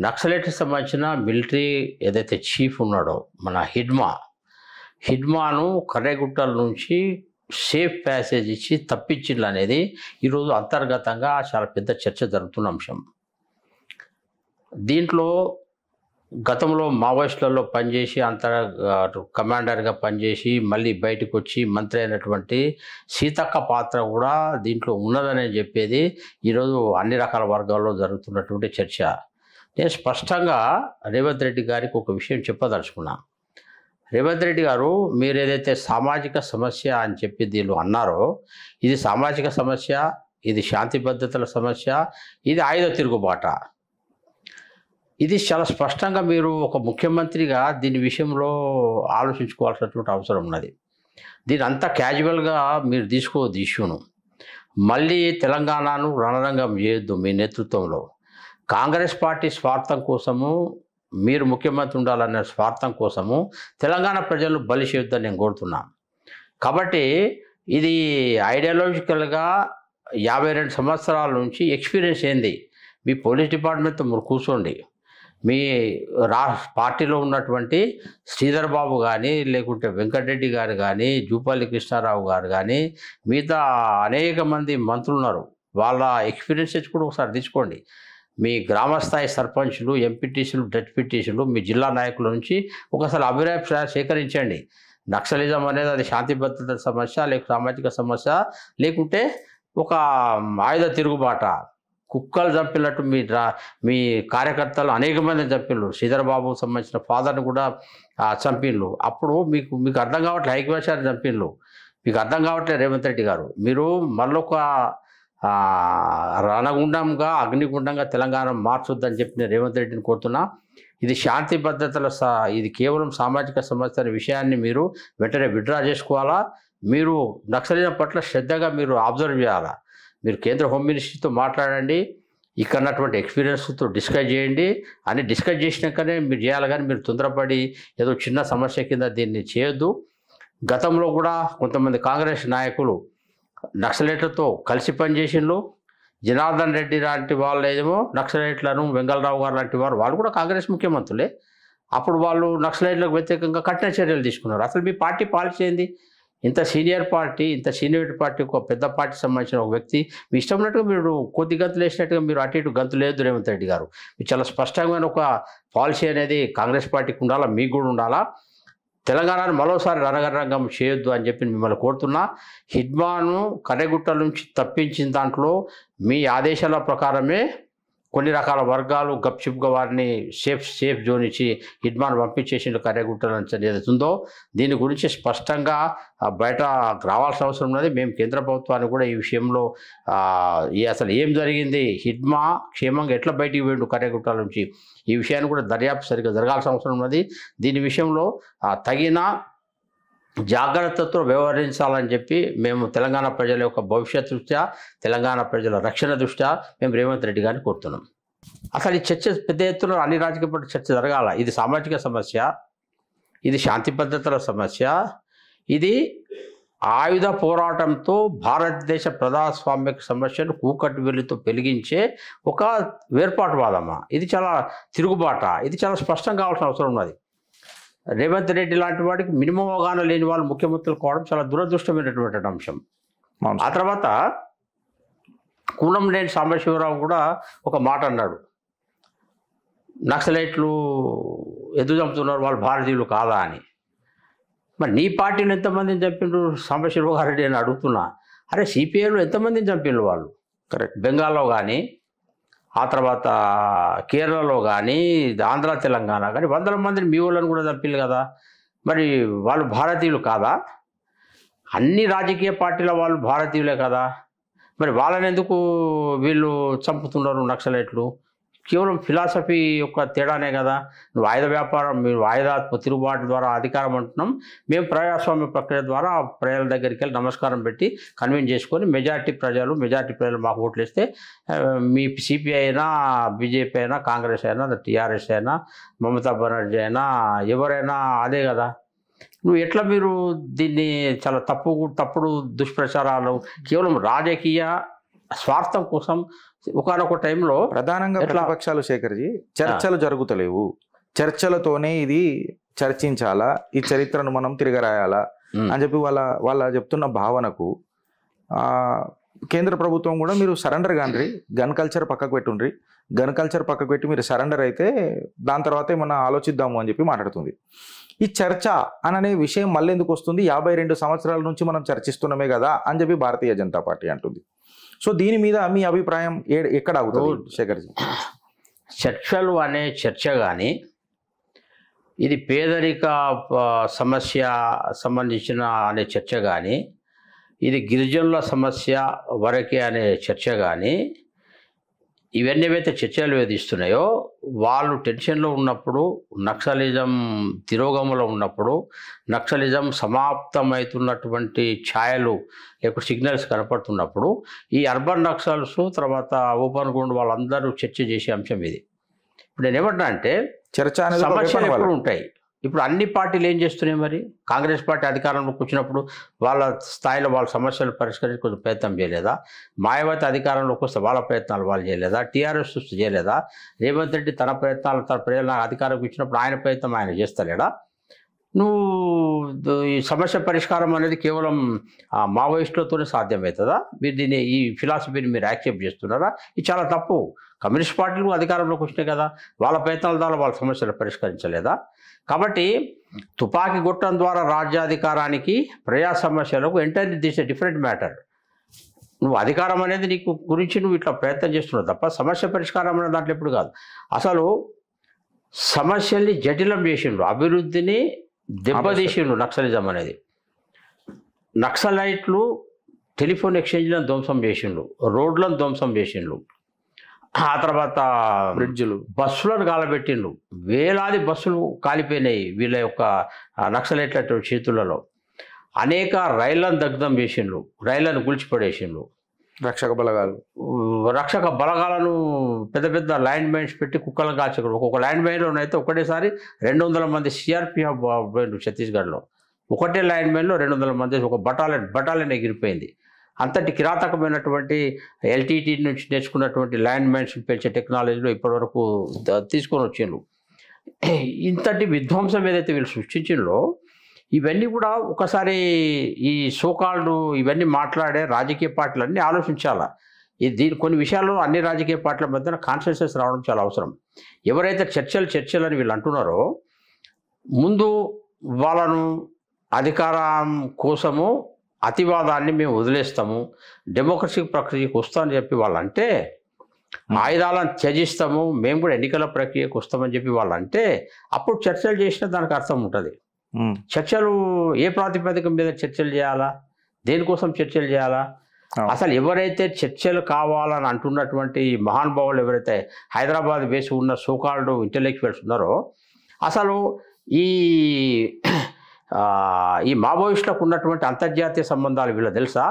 నక్సలైట్కి సంబంధించిన మిలిటరీ ఏదైతే చీఫ్ ఉన్నాడో మన హిడ్మాను కర్రెగుట్టల నుంచి సేఫ్ ప్యాసేజ్ ఇచ్చి తప్పించిండ్రు అనేది ఈరోజు అంతర్గతంగా చాలా పెద్ద చర్చ జరుగుతున్న అంశం. దీంట్లో గతంలో మావోయిస్టులలో పనిచేసి కమాండర్గా పనిచేసి మళ్ళీ బయటకు వచ్చి మంత్రి అయినటువంటి సీతక్క పాత్ర కూడా దీంట్లో ఉన్నదని చెప్పేది ఈరోజు అన్ని రకాల వర్గాల్లో జరుగుతున్నటువంటి చర్చ. నేను స్పష్టంగా రేవంత్ రెడ్డి గారికి ఒక విషయం చెప్పదలుచుకున్నా. రేవంత్ రెడ్డి గారు మీరు ఏదైతే సామాజిక సమస్య అని చెప్పి దీనిలో అన్నారో, ఇది సామాజిక సమస్య, ఇది శాంతి భద్రతల సమస్య, ఇది ఆయుధ తిరుగుబాట. ఇది చాలా స్పష్టంగా మీరు ఒక ముఖ్యమంత్రిగా దీని విషయంలో ఆలోచించుకోవాల్సినటువంటి అవసరం ఉన్నది. దీని అంతా క్యాజువల్గా మీరు తీసుకోవద్దు ఇష్యూను. మళ్ళీ తెలంగాణను రణరంగం చేయొద్దు మీ నేతృత్వంలో. కాంగ్రెస్ పార్టీ స్వార్థం కోసము, మీరు ముఖ్యమంత్రి ఉండాలనే స్వార్థం కోసము తెలంగాణ ప్రజలు బలి చేయొద్దని నేను కోరుతున్నాను. కాబట్టి ఇది ఐడియాలజికల్గా 52 సంవత్సరాల నుంచి ఎక్స్పీరియన్స్ ఏంది, మీ పోలీస్ డిపార్ట్మెంట్తో మీరు కూర్చోండి. మీ పార్టీలో ఉన్నటువంటి శ్రీధర్ బాబు కానీ లేకుంటే వెంకటరెడ్డి గారు కానీ జూపల్లి కృష్ణారావు గారు కానీ మిగతా అనేక మంది మంత్రులు ఉన్నారు, వాళ్ళ ఎక్స్పీరియన్సెస్ కూడా ఒకసారి తీసుకోండి. మీ గ్రామస్థాయి సర్పంచ్లు, ఎంపీటీసీలు, డెప్యూటీసీలు, మీ జిల్లా నాయకుల నుంచి ఒకసారి అభిప్రాయం సేకరించండి. నక్సలిజం అనేది అది శాంతి భద్రత సమస్య, లేక సామాజిక సమస్య, లేకుంటే ఒక ఆయుధ తిరుగుబాట. కుక్కలు చంపినట్టు మీ కార్యకర్తలు అనేక మందిని చంపిళ్ళు. శ్రీధర్ బాబు సంబంధించిన ఫాదర్ని కూడా చంపిళ్ళు. అప్పుడు మీకు అర్థం కావట్లేదు, ఐక్యవేశాన్ని చంపిళ్ళు. మీకు అర్థం కావట్లేదు రేవంత్ రెడ్డి గారు. మీరు మళ్ళొక రణగుండంగా అగ్నిగుండంగా తెలంగాణ మార్చొద్దని చెప్పి నేను రేవంత్ రెడ్డిని కోరుతున్నా. ఇది శాంతి భద్రతల ఇది కేవలం సామాజిక సమస్య అనే విషయాన్ని మీరు వెంటనే విత్డ్రా చేసుకోవాలా. మీరు నక్సలిజం పట్ల శ్రద్ధగా మీరు అబ్జర్వ్ చేయాలా. మీరు కేంద్ర హోమ్ మినిస్ట్రీతో మాట్లాడండి, ఇక్కడ ఉన్నటువంటి ఎక్స్పీరియన్స్తో డిస్కస్ చేయండి. అని డిస్కస్ చేసినాకనే మీరు చేయాలి, కానీ మీరు తొందరపడి ఏదో చిన్న సమస్య కింద దీన్ని చేయొద్దు. గతంలో కూడా కొంతమంది కాంగ్రెస్ నాయకులు నక్సలైట్లతో కలిసి పనిచేసిండ్రు. జనార్దన్ రెడ్డి లాంటి వాళ్ళు ఏమో నక్సలైట్లను, వెంగళరావు గారు లాంటి వాళ్ళు కూడా కాంగ్రెస్ ముఖ్యమంత్రులే. అప్పుడు వాళ్ళు నక్సలైట్లకు వ్యతిరేకంగా కఠిన చర్యలు తీసుకున్నారు. అసలు మీ పార్టీ పాలసీ ఏంది? ఇంత సీనియర్ పార్టీ, ఇంత సీనియర్ పార్టీ, ఒక పెద్ద పార్టీ సంబంధించిన ఒక వ్యక్తి మీ ఇష్టం ఉన్నట్టుగా మీరు కొద్ది గంతులు వేసినట్టుగా మీరు అటు ఇటు గంతులు లేదు రేవంత్ రెడ్డి గారు. మీరు చాలా స్పష్టమైన ఒక పాలసీ అనేది కాంగ్రెస్ పార్టీకి ఉండాలా, మీకు కూడా ఉండాలా. తెలంగాణను మరోసారి రణరంగం చేయొద్దు అని చెప్పి మిమ్మల్ని కోరుతున్నా. హిడ్మాను కర్రెగుట్టల నుంచి తప్పించిన దాంట్లో మీ ఆదేశాల ప్రకారమే కొన్ని రకాల వర్గాలు గప్చిప్గా వారిని సేఫ్ జోన్ ఇచ్చి హిడ్మాన్ పంపించేసిండు కర్రెగుట్టలు అని ఏదైతుందో దీని గురించి స్పష్టంగా బయట రావాల్సిన అవసరం ఉన్నది. మేము కేంద్ర ప్రభుత్వాన్ని కూడా ఈ విషయంలో అసలు ఏం జరిగింది, హిడ్మా క్షేమంగా ఎట్లా బయటికి పోయిండు కర్రెగుట్టల నుంచి, ఈ విషయాన్ని కూడా దర్యాప్తు సరిగ్గా జరగాల్సిన అవసరం ఉన్నది. దీని విషయంలో తగిన జాగ్రత్తతో వ్యవహరించాలని చెప్పి మేము తెలంగాణ ప్రజల యొక్క భవిష్యత్ దృష్ట్యా, తెలంగాణ ప్రజల రక్షణ దృష్ట్యా మేము రేవంత్ రెడ్డి గారిని కోరుతున్నాం. అసలు ఈ చర్చ పెద్ద ఎత్తున అన్ని రాజకీయ పార్టీల చర్చ జరగాల. ఇది సామాజిక సమస్య, ఇది శాంతి భద్రతల సమస్య, ఇది ఆయుధ పోరాటంతో భారతదేశ ప్రజాస్వామ్య సమస్యను కూకట్టు వెలుతో పెలిగించే ఒక వేర్పాటువాదమా, ఇది చాలా తిరుగుబాట, ఇది చాలా స్పష్టం కావాల్సిన అవసరం ఉన్నది. రేవంత్ రెడ్డి లాంటి వాడికి మినిమం అవగాహన లేని వాళ్ళు ముఖ్యమంత్రులు కావడం చాలా దురదృష్టమైనటువంటి అంశం. ఆ తర్వాత కూనంనేని సాంబశివరావు కూడా ఒక మాట అన్నాడు, నక్సలైట్లు ఎదురు చంపుతున్నారు వాళ్ళు భారతీయులు కాదా అని. మరి నీ పార్టీని ఎంతమందిని చంపిండ్రు సాంబశివరావు గారెడ్డి అని అడుగుతున్నా. అరే సిపిఐలో ఎంతమందిని చంపిండ్రు వాళ్ళు, కరెక్ట్, బెంగాల్లో కానీ, ఆ తర్వాత కేరళలో కానీ, ఆంధ్ర తెలంగాణ కానీ వందల మందిని మీ వాళ్ళని కూడా చంపిల్లు కదా. మరి వాళ్ళు భారతీయులు కాదా? అన్ని రాజకీయ పార్టీల వాళ్ళు భారతీయులే కదా. మరి వాళ్ళని ఎందుకు వీళ్ళు చంపుతున్నారు నక్సలైట్లు? కేవలం ఫిలాసఫీ యొక్క తేడానే కదా. నువ్వు ఆయుధ వ్యాపారం, మీరు ఆయుధ తిరుగుబాటు ద్వారా అధికారం అంటున్నాం, మేము ప్రజాస్వామ్య ప్రక్రియ ద్వారా ప్రజల దగ్గరికి వెళ్ళి నమస్కారం పెట్టి కన్విన్స్ చేసుకొని మెజారిటీ ప్రజలు మాకు ఓట్లు వేస్తే మీ సిపిఐ అయినా, బీజేపీ అయినా, కాంగ్రెస్ అయినా, టీఆర్ఎస్ అయినా, మమతా బెనర్జీ అయినా, ఎవరైనా అదే కదా. నువ్వు ఎట్లా మీరు దీన్ని చాలా తప్పుడు దుష్ప్రచారాలు కేవలం రాజకీయ స్వార్థం కోసం ఒకనొక టైంలో ప్రధానంగా ప్రతిపక్షాలు శేఖర్జీ చర్చలు జరుగుతలేవు, చర్చలతోనే ఇది చర్చించాలా, ఈ చరిత్రను మనం తిరగరాయాలా అని చెప్పి వాళ్ళ చెప్తున్న భావనకు కేంద్ర ప్రభుత్వం కూడా మీరు సరెండర్ కాండ్రి, గన్ కల్చర్ పక్కకు పెట్టుండ్రి, గన్ కల్చర్ పక్కకు పెట్టి మీరు సరెండర్ అయితే దాని తర్వాత ఏమన్నా ఆలోచిద్దాము అని చెప్పి మాట్లాడుతుంది. ఈ చర్చ అనే విషయం మళ్ళీ ఎందుకు వస్తుంది? 52 సంవత్సరాల నుంచి మనం చర్చిస్తున్నామే కదా అని చెప్పి భారతీయ జనతా పార్టీ అంటుంది. సో దీని మీద మీ అభిప్రాయం ఎక్కడ అవుతుంది శేఖర్జీ? చర్చలు అనే చర్చ కానీ, ఇది పేదరిక సమస్య సంబంధించిన అనే చర్చ కానీ, ఇది గిరిజనుల సమస్య వరకే అనే చర్చ కానీ, ఇవన్నీ ఏవైతే చర్చలు వేధిస్తున్నాయో వాళ్ళు టెన్షన్లో ఉన్నప్పుడు, నక్సలిజం తిరోగమలో ఉన్నప్పుడు, నక్సలిజం సమాప్తమవుతున్నటువంటి ఛాయలు లేకపోతే సిగ్నల్స్ కనపడుతున్నప్పుడు ఈ అర్బన్ నక్సల్స్ తర్వాత ఓపెన్ గ్రౌండ్ వాళ్ళందరూ చర్చ చేసే అంశం ఇది. ఇప్పుడు నేను ఏమంటున్నా అంటే చర్చ సమస్యలు ఎప్పుడు ఉంటాయి. ఇప్పుడు అన్ని పార్టీలు ఏం చేస్తున్నాయి? మరి కాంగ్రెస్ పార్టీ అధికారంలోకి వచ్చినప్పుడు వాళ్ళ స్థాయిలో వాళ్ళ సమస్యలు పరిష్కరించి కొంచెం ప్రయత్నం చేయలేదా? మాయావతి అధికారంలోకి వస్తే వాళ్ళ ప్రయత్నాలు వాళ్ళు చేయలేదా? టీఆర్ఎస్ చేయలేదా? రేవంత్ రెడ్డి తన ప్రయత్నాలు తన ప్రజల అధికారంకి ఇచ్చినప్పుడు ఆయన ప్రయత్నం ఆయన చేస్తలేడా? నువ్వు ఈ సమస్య పరిష్కారం అనేది కేవలం మావోయిస్టులతోనే సాధ్యమవుతుందా? మీరు దీన్ని ఈ ఫిలాసఫీని మీరు యాక్సెప్ట్ చేస్తున్నారా? ఇది చాలా తప్పు. కమ్యూనిస్ట్ పార్టీలు అధికారంలోకి వచ్చినాయి కదా, వాళ్ళ ప్రయత్నాల ద్వారా వాళ్ళ సమస్యలు పరిష్కరించలేదా? కాబట్టి తుపాకీ గొట్టం ద్వారా రాజ్యాధికారానికి, ప్రజా సమస్యలకు entirely this a different matter. నువ్వు అధికారం అనేది నీకు గురించి నువ్వు ఇట్లా ప్రయత్నం చేస్తున్నావు తప్ప సమస్య పరిష్కారం అనే దాంట్లో ఎప్పుడు కాదు. అసలు సమస్యల్ని జటిలం చేసిండ్రు, అభివృద్ధిని దెబ్బతీసిండ్రు నక్సలిజం అనేది. నక్సలైట్లు టెలిఫోన్ ఎక్స్చేంజ్లను ధ్వంసం చేసిండ్రు, రోడ్లను ధ్వంసం చేసిండ్రు, ఆ తర్వాత బ్రిడ్జ్లు, బస్సులను కాలబెట్టిండ్రు, వేలాది బస్సులు కాలిపోయినాయి వీళ్ళ యొక్క నక్సలైట్ల చేతులలో. అనేక రైళ్లను దగ్ధం చేసిండ్రు, రైళ్లను కూల్చిపడేసిండ్రు. రక్షక బలగాలను పెద్ద పెద్ద ల్యాండ్ మైన్స్ పెట్టి కుక్కలను కాల్చకూడదు. ఒక్కొక్క ల్యాండ్ మైన్లోనైతే ఒకటేసారి 200 మంది సిఆర్పిఎఫ్ పోయిండ్రు ఛత్తీస్గఢ్లో. ఒకటే ల్యాండ్ మైన్లో 200 మంది, ఒక బటాలియన్ ఎగిరిపోయింది. అంతటి కిరాతకమైనటువంటి ఎల్టీటీ నుంచి నేర్చుకున్నటువంటి ల్యాండ్ మైన్స్ పెంచే టెక్నాలజీలో ఇప్పటివరకు తీసుకొని వచ్చిండ్రు. ఇంతటి విధ్వంసం ఏదైతే వీళ్ళు సృష్టించిండ్రో ఇవన్నీ కూడా ఒకసారి ఈ సోకాల్డ్ ఇవన్నీ మాట్లాడే రాజకీయ పార్టీలు అన్నీ ఆలోచించాలా. దీని కొన్ని విషయాల్లో అన్ని రాజకీయ పార్టీల మధ్యన కాన్సెన్సస్ రావడం చాలా అవసరం. ఎవరైతే చర్చలు అని వీళ్ళు అంటున్నారో ముందు వాళ్ళను అధికారం కోసము అతివాదాన్ని మేము వదిలేస్తాము, డెమోక్రసీ ప్రక్రియకి వస్తామని చెప్పి వాళ్ళంటే ఆయుధాలను త్యజిస్తాము, మేము కూడా ఎన్నికల ప్రక్రియకు వస్తామని చెప్పి వాళ్ళు అంటే అప్పుడు చర్చలు చేసినా దానికి అర్థం ఉంటుంది. చర్చలు ఏ ప్రాతిపదిక మీద చర్చలు చేయాలా, దేనికోసం చర్చలు చేయాలా? అసలు ఎవరైతే చర్చలు కావాలని అంటున్నటువంటి మహానుభావులు ఎవరైతే హైదరాబాద్ బేసి ఉన్న సోకాల్డ్ ఇంటెలెక్చువల్స్ ఉన్నారో అసలు ఈ మావోయిస్టులకు ఉన్నటువంటి అంతర్జాతీయ సంబంధాలు వీళ్ళు తెలుసా?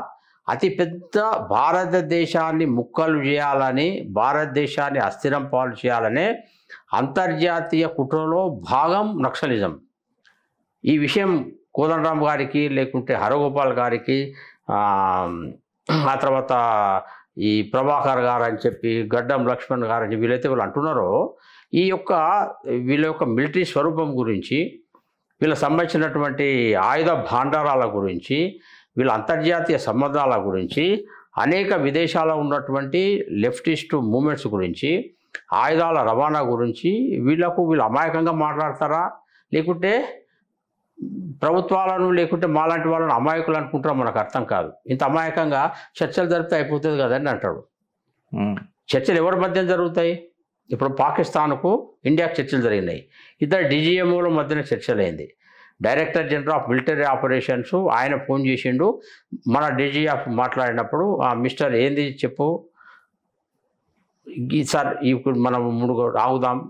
అతిపెద్ద భారతదేశాన్ని ముక్కలు చేయాలని, భారతదేశాన్ని అస్థిరం పాలు చేయాలనే అంతర్జాతీయ కుట్రలో భాగం నక్సలిజం. ఈ విషయం కోదండరామ్ గారికి లేకుంటే హరగోపాల్ గారికి ఆ తర్వాత ఈ ప్రభాకర్ గారు అని చెప్పి గడ్డం లక్ష్మణ్ గారు అని వీళ్ళైతే వీళ్ళు అంటున్నారో వీళ్ళ యొక్క మిలిటరీ స్వరూపం గురించి, వీళ్ళ సంబంధించినటువంటి ఆయుధ భాండారాల గురించి, వీళ్ళ అంతర్జాతీయ సంబంధాల గురించి, అనేక విదేశాల్లో ఉన్నటువంటి లెఫ్టిస్ట్ మూమెంట్స్ గురించి, ఆయుధాల రవాణా గురించి వీళ్ళు అమాయకంగా మాట్లాడతారా, లేకుంటే ప్రభుత్వాలను లేకుంటే మాలాంటి వాళ్ళని అమాయకులు అనుకుంటారా? మనకు అర్థం కాదు. ఇంత అమాయకంగా చర్చలు జరిపితే అయిపోతుంది కదండి అంటాడు. చర్చలు ఎవరి మధ్య జరుగుతాయి? ఇప్పుడు పాకిస్తాన్కు ఇండియాకు చర్చలు జరిగినాయి. ఇద్దరు DGMOల మధ్యన చర్చలైంది. Director general of military operations ఆయన ఫోన్ చేసిండు. మన DGF మాట్లాడినప్పుడు మిస్టర్ ఏంది చెప్పు సార్, ఇప్పుడు మనం ఆగుదాం,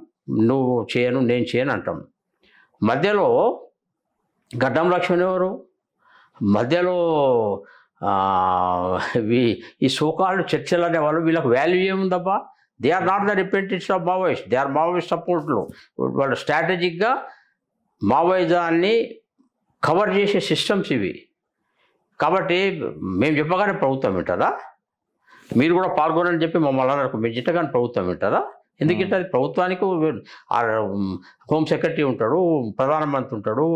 నువ్వు చేయను నేను చేయను అంటాం. మధ్యలో గడ్డం లక్ష్మణ్ ఎవరు? మధ్యలో ఈ సోకాల్డ్ చర్చలు అనేవాళ్ళు వీళ్ళకి వాల్యూ ఏముందబ్బా? They are not the representatives of Maoist, they are Maoist సపోర్ట్లు. వాళ్ళు స్ట్రాటజిక్గా మావోయిజాన్ని కవర్ చేసే సిస్టమ్స్ ఇవి. కాబట్టి మేము చెప్పగానే ప్రభుత్వం వింటుందా? మీరు కూడా పాల్గొనని చెప్పి మమ్మల్ని అన్నారు, మీరు చెప్పగానే ప్రభుత్వం వింటుందా? ఎందుకంటే అది ప్రభుత్వానికి హోమ్ సెక్రటరీ ఉంటాడు, ప్రధానమంత్రి ఉంటాడు,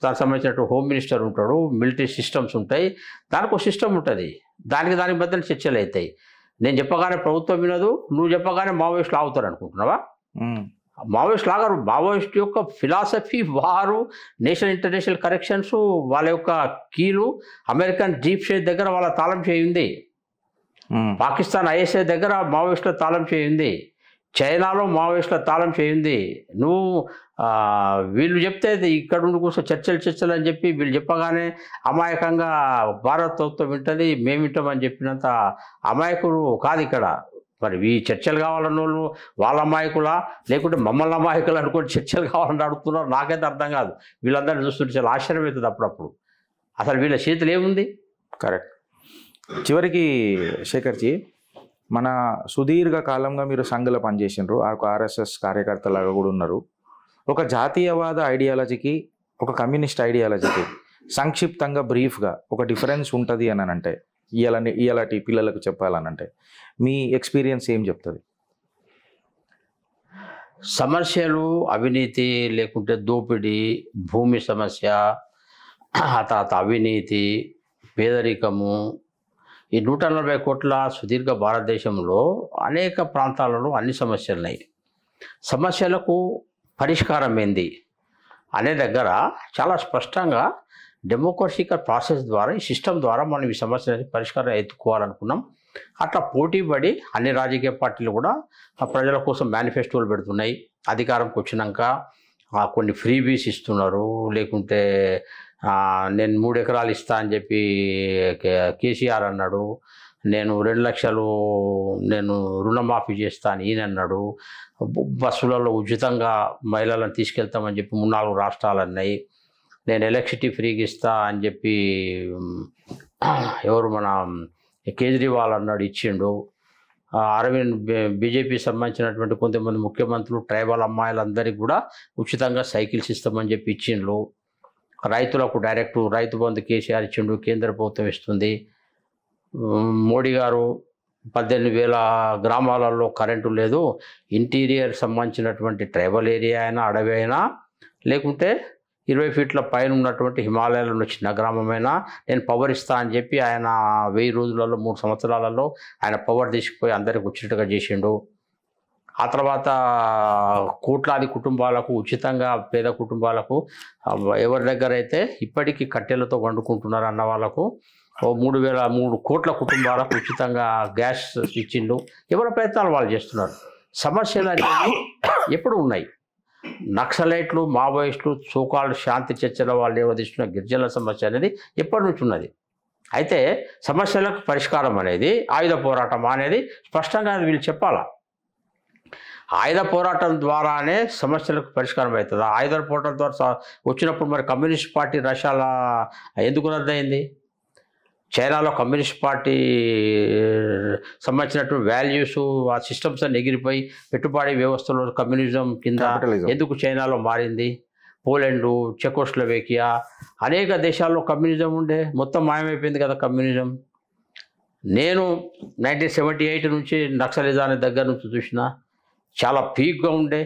దానికి సంబంధించినట్టు హోమ్ మినిస్టర్ ఉంటాడు, మిలిటరీ సిస్టమ్స్ ఉంటాయి, దానికి ఒక సిస్టమ్ ఉంటుంది. దానికి మధ్య చర్చలు అవుతాయి. నేను చెప్పగానే ప్రభుత్వం వినదు, నువ్వు చెప్పగానే మావోయిస్టులు ఆగుతారు అనుకుంటున్నావా? మావోయిస్టులు ఆగారు. మావోయిస్ట్ యొక్క ఫిలాసఫీ, వారు నేషనల్ ఇంటర్నేషనల్ కరెక్షన్స్, వాళ్ళ యొక్క కీలు అమెరికన్ డీప్ స్టేట్ దగ్గర వాళ్ళ తాళం చేయింది. పాకిస్తాన్ ISI దగ్గర మావోయిస్టుల తాళం చేయింది. చైనాలో మావోయిస్టుల తాళం చేయింది. నువ్వు వీళ్ళు చెప్తే ఇక్కడ ఉండి కూర్చొని చర్చలు అని చెప్పి వీళ్ళు చెప్పగానే అమాయకంగా భారత్ ప్రభుత్వం వింటుంది, మేము వింటామని చెప్పినంత అమాయకులు కాదు ఇక్కడ. మరి ఈ చర్చలు కావాలన్న వాళ్ళు వాళ్ళ అమాయకులా, లేకుంటే మమ్మల్ని అమాయకులు అనుకోని చర్చలు కావాలని అడుగుతున్నారు? నాకైతే అర్థం కాదు. వీళ్ళందరినీ చూస్తుంటే చాలా ఆశ్చర్యం అవుతుంది అప్పుడప్పుడు. అసలు వీళ్ళ చేతులు ఏముంది? కరెక్ట్. చివరికి శేఖర్జీ, మన సుదీర్ఘ కాలంగా మీరు సంఘలో పనిచేసినారు, ఒక RSS కార్యకర్తలాగా కూడా ఉన్నారు. ఒక జాతీయవాద ఐడియాలజీకి, ఒక కమ్యూనిస్ట్ ఐడియాలజీకి సంక్షిప్తంగా బ్రీఫ్గా ఒక డిఫరెన్స్ ఉంటుంది అని అంటే ఇలాంటి పిల్లలకు చెప్పాలనంటే మీ ఎక్స్పీరియన్స్ ఏం చెప్తుంది? సమస్యలు అవినీతి, లేకుంటే దోపిడీ, భూమి సమస్య, తర్వాత అవినీతి, పేదరికము, ఈ 140 కోట్ల సుదీర్ఘ భారతదేశంలో అనేక ప్రాంతాలలో అన్ని సమస్యలు ఉన్నాయి. సమస్యలకు పరిష్కారం ఏంది అనే దగ్గర చాలా స్పష్టంగా డెమోక్రటిక్ ప్రాసెస్ ద్వారా, ఈ సిస్టమ్ ద్వారా మనం ఈ సమస్యలకి పరిష్కారం ఎత్తుకోవాలనుకున్నాం. అట్లా పోటీ పడి అన్ని రాజకీయ పార్టీలు కూడా ప్రజల కోసం మేనిఫెస్టోలు పెడుతున్నాయి. అధికారంకి వచ్చినాక కొన్ని ఫ్రీబీస్ ఇస్తున్నారు, లేకుంటే నేను 3 ఎకరాలు ఇస్తా అని చెప్పి కేసీఆర్ అన్నాడు, నేను 2 లక్షలు నేను రుణమాఫీ చేస్తా అని ఈయన అన్నాడు, బస్సులలో ఉచితంగా మహిళలను తీసుకెళ్తామని చెప్పి 3-4 రాష్ట్రాలు అన్నాయి, నేను ఎలక్ట్రిసిటీ ఫ్రీగా ఇస్తా అని చెప్పి ఎవరు మన కేజ్రీవాల్ అన్నాడు, ఇచ్చిండు. అరవింద్ బీజేపీ సంబంధించినటువంటి కొంతమంది ముఖ్యమంత్రులు ట్రైబల్ అమ్మాయిలందరికీ కూడా ఉచితంగా సైకిల్స్ ఇస్తామని చెప్పి ఇచ్చిండ్రు. రైతులకు డైరెక్ట్ రైతు బంధు కేసీఆర్ ఇచ్చిండు, కేంద్ర ప్రభుత్వం ఇస్తుంది. మోడీ గారు 18,000 గ్రామాలలో కరెంటు లేదు, ఇంటీరియర్ సంబంధించినటువంటి ట్రైబల్ ఏరియా అయినా, అడవి అయినా, లేకుంటే 20 ఫీట్ల పైన ఉన్నటువంటి హిమాలయాల్లో ఉన్న చిన్న గ్రామమైనా నేను పవర్ ఇస్తా అని చెప్పి ఆయన 1000 రోజులలో 3 సంవత్సరాలలో ఆయన పవర్ తీసుకుపోయి అందరికి వచ్చేట్టుగా చేసిండు. ఆ తర్వాత కోట్లాది కుటుంబాలకు ఉచితంగా, పేద కుటుంబాలకు, ఎవరి దగ్గర అయితే ఇప్పటికీ కట్టెలతో వండుకుంటున్నారు అన్న వాళ్ళకు 3 కోట్ల కుటుంబాలకు ఉచితంగా గ్యాస్ ఇచ్చిండు. ఎవరి ప్రయత్నాలు వాళ్ళు చేస్తున్నారు. సమస్యలు అనేవి ఎప్పుడు ఉన్నాయి. నక్సలైట్లు, మావోయిస్టులు, సోకాల్డ్ శాంతి చర్చల వాళ్ళు ఏవదిస్తున్న గిరిజనుల సమస్య అనేది ఎప్పటి నుంచి ఉన్నది. అయితే సమస్యలకు పరిష్కారం అనేది ఆయుధ పోరాటం అనేది స్పష్టంగా వీళ్ళు చెప్పాలా. ఆయుధ పోరాటం ద్వారానే సమస్యలకు పరిష్కారం అవుతుంది. ఆయుధ పోరాటం ద్వారా వచ్చినప్పుడు మరి కమ్యూనిస్ట్ పార్టీ రష్యాలో ఎందుకు రద్దయింది? చైనాలో కమ్యూనిస్ట్ పార్టీ సంబంధించినటువంటి వాల్యూస్, ఆ సిస్టమ్స్ అన్ని ఎగిరిపోయి పెట్టుబడి వ్యవస్థలో కమ్యూనిజం కింద ఎందుకు చైనాలో మారింది? పోలాండు, చెకోస్లోవేకియా అనేక దేశాల్లో కమ్యూనిజం ఉండే, మొత్తం మాయమైపోయింది కదా కమ్యూనిజం. నేను 1978 నుంచి నక్సలిజాన్ని దగ్గర నుంచి చూసిన, చాలా పీక్గా ఉండే.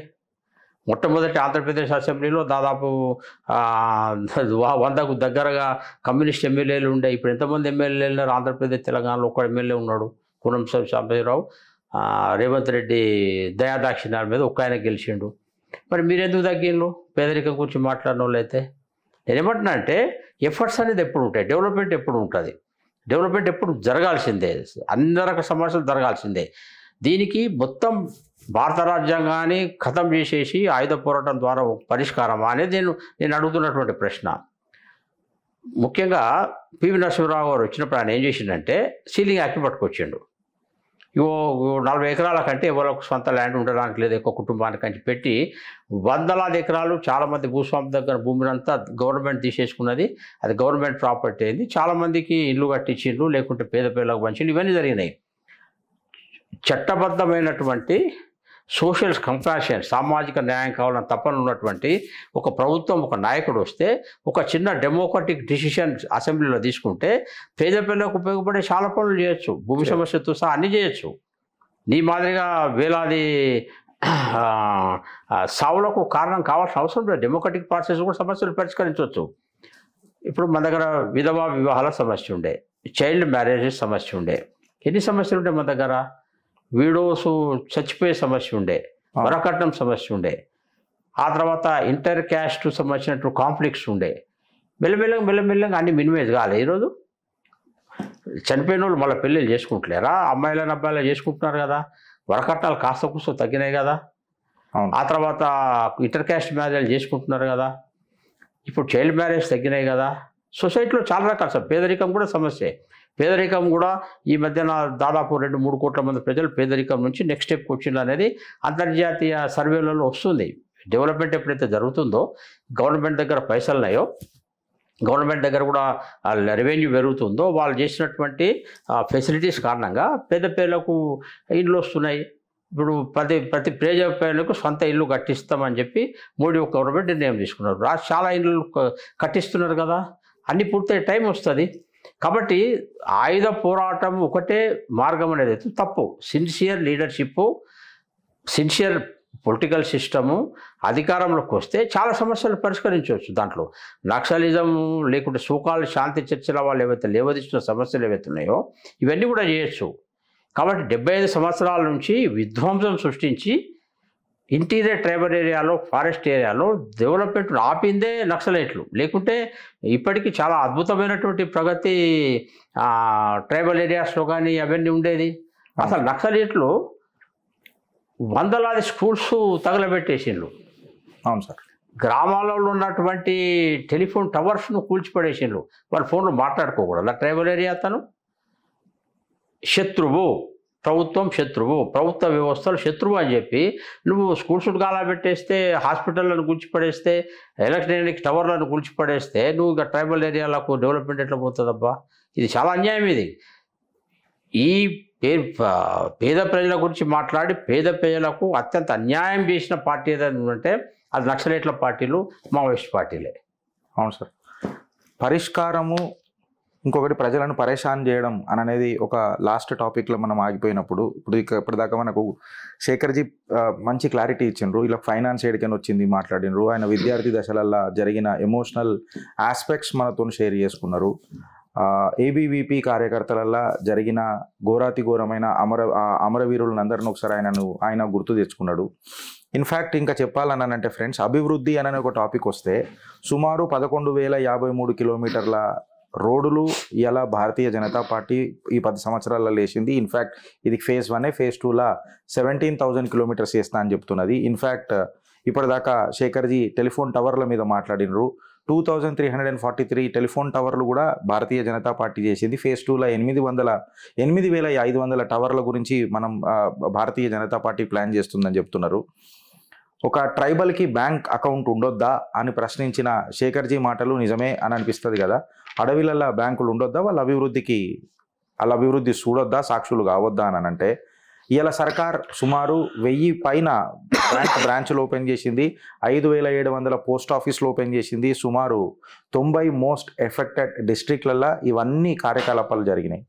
మొట్టమొదటి ఆంధ్రప్రదేశ్ అసెంబ్లీలో దాదాపు 100కు దగ్గరగా కమ్యూనిస్ట్ ఎమ్మెల్యేలు ఉండే. ఇప్పుడు ఎంతమంది ఎమ్మెల్యేలు ఉన్నారు? ఆంధ్రప్రదేశ్, తెలంగాణలో ఒక ఎమ్మెల్యే ఉన్నాడు, పూనం సాంబశివరావు. రేవంత్ రెడ్డి దయాదాక్షిణ్యాల మీద ఒక్క ఆయన గెలిచిండు. మరి మీరెందుకు తగ్గిండ్రు? పేదరికం గురించి మాట్లాడిన వాళ్ళు అయితే నేనేమంటున్నా అంటే, ఎఫర్ట్స్ అనేది ఎప్పుడు ఉంటాయి, డెవలప్మెంట్ ఎప్పుడు ఉంటుంది. డెవలప్మెంట్ ఎప్పుడు జరగాల్సిందే, అన్ని రకాల సమస్యలు జరగాల్సిందే. దీనికి మొత్తం భారత రాజ్యాంగాన్ని ఖతం చేసేసి ఆయుధ పోరాటం ద్వారా పరిష్కారం అనేది నేను అడుగుతున్నటువంటి ప్రశ్న. ముఖ్యంగా పివి నరసింహరావు గారు వచ్చినప్పుడు ఆయన ఏం చేసిండంటే, సీలింగ్ యాక్ట్ పట్టుకొచ్చిండు. 40 ఎకరాల కంటే ఎవరికి సొంత ల్యాండ్ ఉండడానికి లేదు, ఎక్కువ కుటుంబానికి అని పెట్టి వందలాది ఎకరాలు చాలామంది భూస్వామి దగ్గర భూమినంతా గవర్నమెంట్ తీసేసుకున్నది. అది గవర్నమెంట్ ప్రాపర్టీ అయింది. చాలామందికి ఇల్లు కట్టించిండ్రు, లేకుంటే పేద పిల్లలకు పంచిండ్రు. ఇవన్నీ జరిగినాయి. చట్టబద్ధమైనటువంటి సోషల్ కంపాషన్, సామాజిక న్యాయం కావాలని తప్పన ఉన్నటువంటి ఒక ప్రభుత్వం, ఒక నాయకుడు వస్తే ఒక చిన్న డెమోక్రటిక్ డిసిషన్ అసెంబ్లీలో తీసుకుంటే పేద పిల్లలకు ఉపయోగపడే చాలా పనులు చేయొచ్చు. భూమి సమస్యతో సహా అన్నీ చేయొచ్చు. నీ మాదిరిగా వేలాది సావులకు కారణం కావాల్సిన అవసరం లేదు. డెమోక్రటిక్ ప్రాసెస్ కూడా సమస్యలు పరిష్కరించవచ్చు. ఇప్పుడు మన దగ్గర విధవా వివాహాల సమస్య ఉండే, చైల్డ్ మ్యారేజెస్ సమస్య ఉండే, ఎన్ని సమస్యలు ఉండే మన దగ్గర. విడోస్ చచ్చిపోయే సమస్య ఉండే, వరకట్నం సమస్య ఉండే, ఆ తర్వాత ఇంటర్ క్యాస్ట్ సంబంధించినట్టు కాన్ఫ్లిక్ట్స్ ఉండే. మెల్లమెల్లగా అన్ని మినిమైజ్ కాలే. ఈరోజు చనిపోయిన వాళ్ళు మళ్ళీ పెళ్ళిళ్ళు చేసుకుంటలేరా? అమ్మాయిలను అబ్బాయిలు చేసుకుంటున్నారు కదా. వరకట్నాలు కాస్త కూస్తో తగ్గినాయి కదా. ఆ తర్వాత ఇంటర్ క్యాస్ట్ మ్యారేజ్ చేసుకుంటున్నారు కదా. ఇప్పుడు చైల్డ్ మ్యారేజ్ తగ్గినాయి కదా. సొసైటీలో చాలా రకాల పేదరికం కూడా సమస్యే. పేదరికం కూడా ఈ మధ్యన దాదాపు 2-3 కోట్ల మంది ప్రజలు పేదరికం నుంచి నెక్స్ట్ స్టెప్కి వచ్చింది అనేది అంతర్జాతీయ సర్వేలలో వస్తుంది. డెవలప్మెంట్ ఎప్పుడైతే జరుగుతుందో, గవర్నమెంట్ దగ్గర పైసలు ఉన్నాయో, గవర్నమెంట్ దగ్గర కూడా రెవెన్యూ పెరుగుతుందో, వాళ్ళు చేసినటువంటి ఫెసిలిటీస్ కారణంగా పేద పేదలకు ఇండ్లు వస్తున్నాయి. ఇప్పుడు ప్రతి పేద పేదలకు సొంత ఇల్లు కట్టిస్తామని చెప్పి మోడీ గవర్నమెంట్ నిర్ణయం తీసుకున్నారు. చాలా ఇళ్ళు కట్టిస్తున్నారు కదా. అన్ని పూర్తయ్యే టైం వస్తుంది. కాబట్టి ఆయుధ పోరాటం ఒకటే మార్గం అనేది తప్పు. Sincere leadership, sincere political system అధికారంలోకి వస్తే చాలా సమస్యలు పరిష్కరించవచ్చు. దాంట్లో నక్సలిజం లేకుంటే సోకాల్డ్ శాంతి చర్చల వాళ్ళు ఏవైతే లేవదీస్తున్న సమస్యలు ఏవైతే ఉన్నాయో ఇవన్నీ కూడా చేయొచ్చు. కాబట్టి 75 సంవత్సరాల నుంచి విధ్వంసం సృష్టించి ఇంటీరియర్ ట్రైబల్ ఏరియాలో, ఫారెస్ట్ ఏరియాలో డెవలప్మెంట్ ఆపిందే నక్సలైట్లు. లేకుంటే ఇప్పటికీ చాలా అద్భుతమైనటువంటి ప్రగతి ట్రైబల్ ఏరియాస్లో కానీ అవన్నీ ఉండేది. అసలు నక్సలైట్లు వందలాది స్కూల్స్ తగలబెట్టేసిండ్రు. అవును సార్. గ్రామాలలో ఉన్నటువంటి టెలిఫోన్ టవర్స్ను కూల్చిపడేసిండ్రు. వాళ్ళ ఫోన్లో మాట్లాడుకోకూడదు. ట్రైబల్ ఏరియా అతను శత్రువు, ప్రభుత్వం శత్రువు, ప్రభుత్వ వ్యవస్థలు శత్రువు అని చెప్పి నువ్వు స్కూల్స్ గాలబెట్టేస్తే, హాస్పిటళ్లను కూల్చిపడేస్తే, ఎలక్ట్రానిక్ టవర్లను కూల్చిపడేస్తే నువ్వు ఇక ట్రైబల్ ఏరియాలకు డెవలప్మెంట్ ఎట్లా పోతుందబ్బా? ఇది చాలా అన్యాయం. ఇది ఈ పేద ప్రజల గురించి మాట్లాడి పేద ప్రజలకు అత్యంత అన్యాయం చేసిన పార్టీ ఏదైనా అంటే అది నక్సలైట్ల పార్టీలు, మావోయిస్ట్ పార్టీలే. అవును సార్. పరిష్కారము ఇంకొకటి ప్రజలను పరేషాన్ చేయడం అనేది ఒక లాస్ట్ టాపిక్లో మనం ఆగిపోయినప్పుడు ఇప్పటిదాకా మనకు శేఖర్జీ మంచి క్లారిటీ ఇచ్చిండ్రు. ఇలా ఫైనాన్స్ ఏడికని వచ్చింది మాట్లాడినరు. ఆయన విద్యార్థి దశలల్లో జరిగిన ఎమోషనల్ ఆస్పెక్ట్స్ మనతో షేర్ చేసుకున్నారు. ఏబీవీపీ కార్యకర్తలల్లో జరిగిన ఘోరాతి ఘోరమైన అమరవీరులను అందరిని ఒకసారి ఆయన గుర్తు తెచ్చుకున్నాడు. ఇన్ఫ్యాక్ట్ ఇంకా చెప్పాలనంటే ఫ్రెండ్స్, అభివృద్ధి అనే ఒక టాపిక్ వస్తే సుమారు 11,053 కిలోమీటర్ల రోడ్లు ఇలా భారతీయ జనతా పార్టీ ఈ 10 సంవత్సరాలలో వేసింది. ఇన్ఫ్యాక్ట్ ఇది ఫేజ్ 1, ఫేజ్ 2లా 17,000 కిలోమీటర్స్ వేస్తా అని చెప్తున్నది. ఇన్ఫ్యాక్ట్ ఇప్పటిదాకా శేఖర్జీ టెలిఫోన్ టవర్ల మీద మాట్లాడినరు. 2343 టెలిఫోన్ టవర్లు కూడా భారతీయ జనతా పార్టీ చేసింది. ఫేజ్ 2లా 8,500 టవర్ల గురించి మనం భారతీయ జనతా పార్టీ ప్లాన్ చేస్తుందని చెప్తున్నారు. ఒక ట్రైబల్కి బ్యాంక్ అకౌంట్ ఉండొద్దా అని ప్రశ్నించిన శేఖర్జీ మాటలు నిజమే అని అనిపిస్తుంది కదా. అడవిలలో బ్యాంకులు ఉండొద్దా, వాళ్ళ అభివృద్ధి చూడొద్దా, సాక్షులు కావద్దా అని అంటే, ఇలా సర్కార్ సుమారు 1000 పైన బ్రాంచ్లు ఓపెన్ చేసింది, 5,700 పోస్ట్ ఆఫీసులు ఓపెన్ చేసింది, సుమారు 90 మోస్ట్ ఎఫెక్టెడ్ డిస్ట్రిక్ట్లలో ఇవన్నీ కార్యకలాపాలు జరిగినాయి.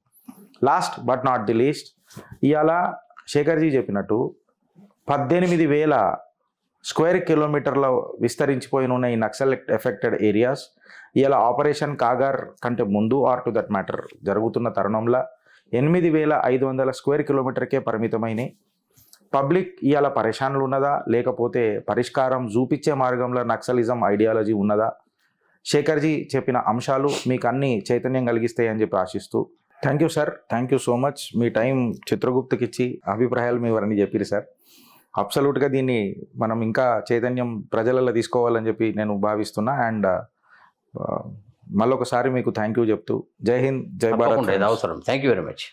Last but not the least, ఇవాళ శేఖర్జీ చెప్పినట్టు 18,000 స్క్వేర్ కిలోమీటర్ల విస్తరించిపోయిన ఉన్న ఈ నక్సల్ ఎఫెక్టెడ్ ఏరియాస్ ఇలా ఆపరేషన్ కాగార్ కంటే ముందు ఆర్ టు దట్ మ్యాటర్ జరుగుతున్న తరుణంలో 8,500 స్క్వేర్ కిలోమీటర్కే పరిమితమైనవి. పబ్లిక్ ఇవాళ పరేషాన్లు ఉన్నదా, లేకపోతే పరిష్కారం చూపించే మార్గంలో నక్సలిజం ఐడియాలజీ ఉన్నదా? శేఖర్జీ చెప్పిన అంశాలు మీకు అన్ని చైతన్యం కలిగిస్తాయని చెప్పి ఆశిస్తూ, thank you sir, thank you so much. మీ టైం చిత్రగుప్తకి ఇచ్చి అభిప్రాయాలు మీ వరని చెప్పారు సార్. అబ్సల్యూట్గా దీన్ని మనం ఇంకా చైతన్యం ప్రజలలో తీసుకోవాలని చెప్పి నేను భావిస్తున్నా. అండ్ మళ్ళొకసారి మీకు థ్యాంక్ యూ చెప్తూ, జై హింద్, జై భారత్. అవసరం. Thank you very much.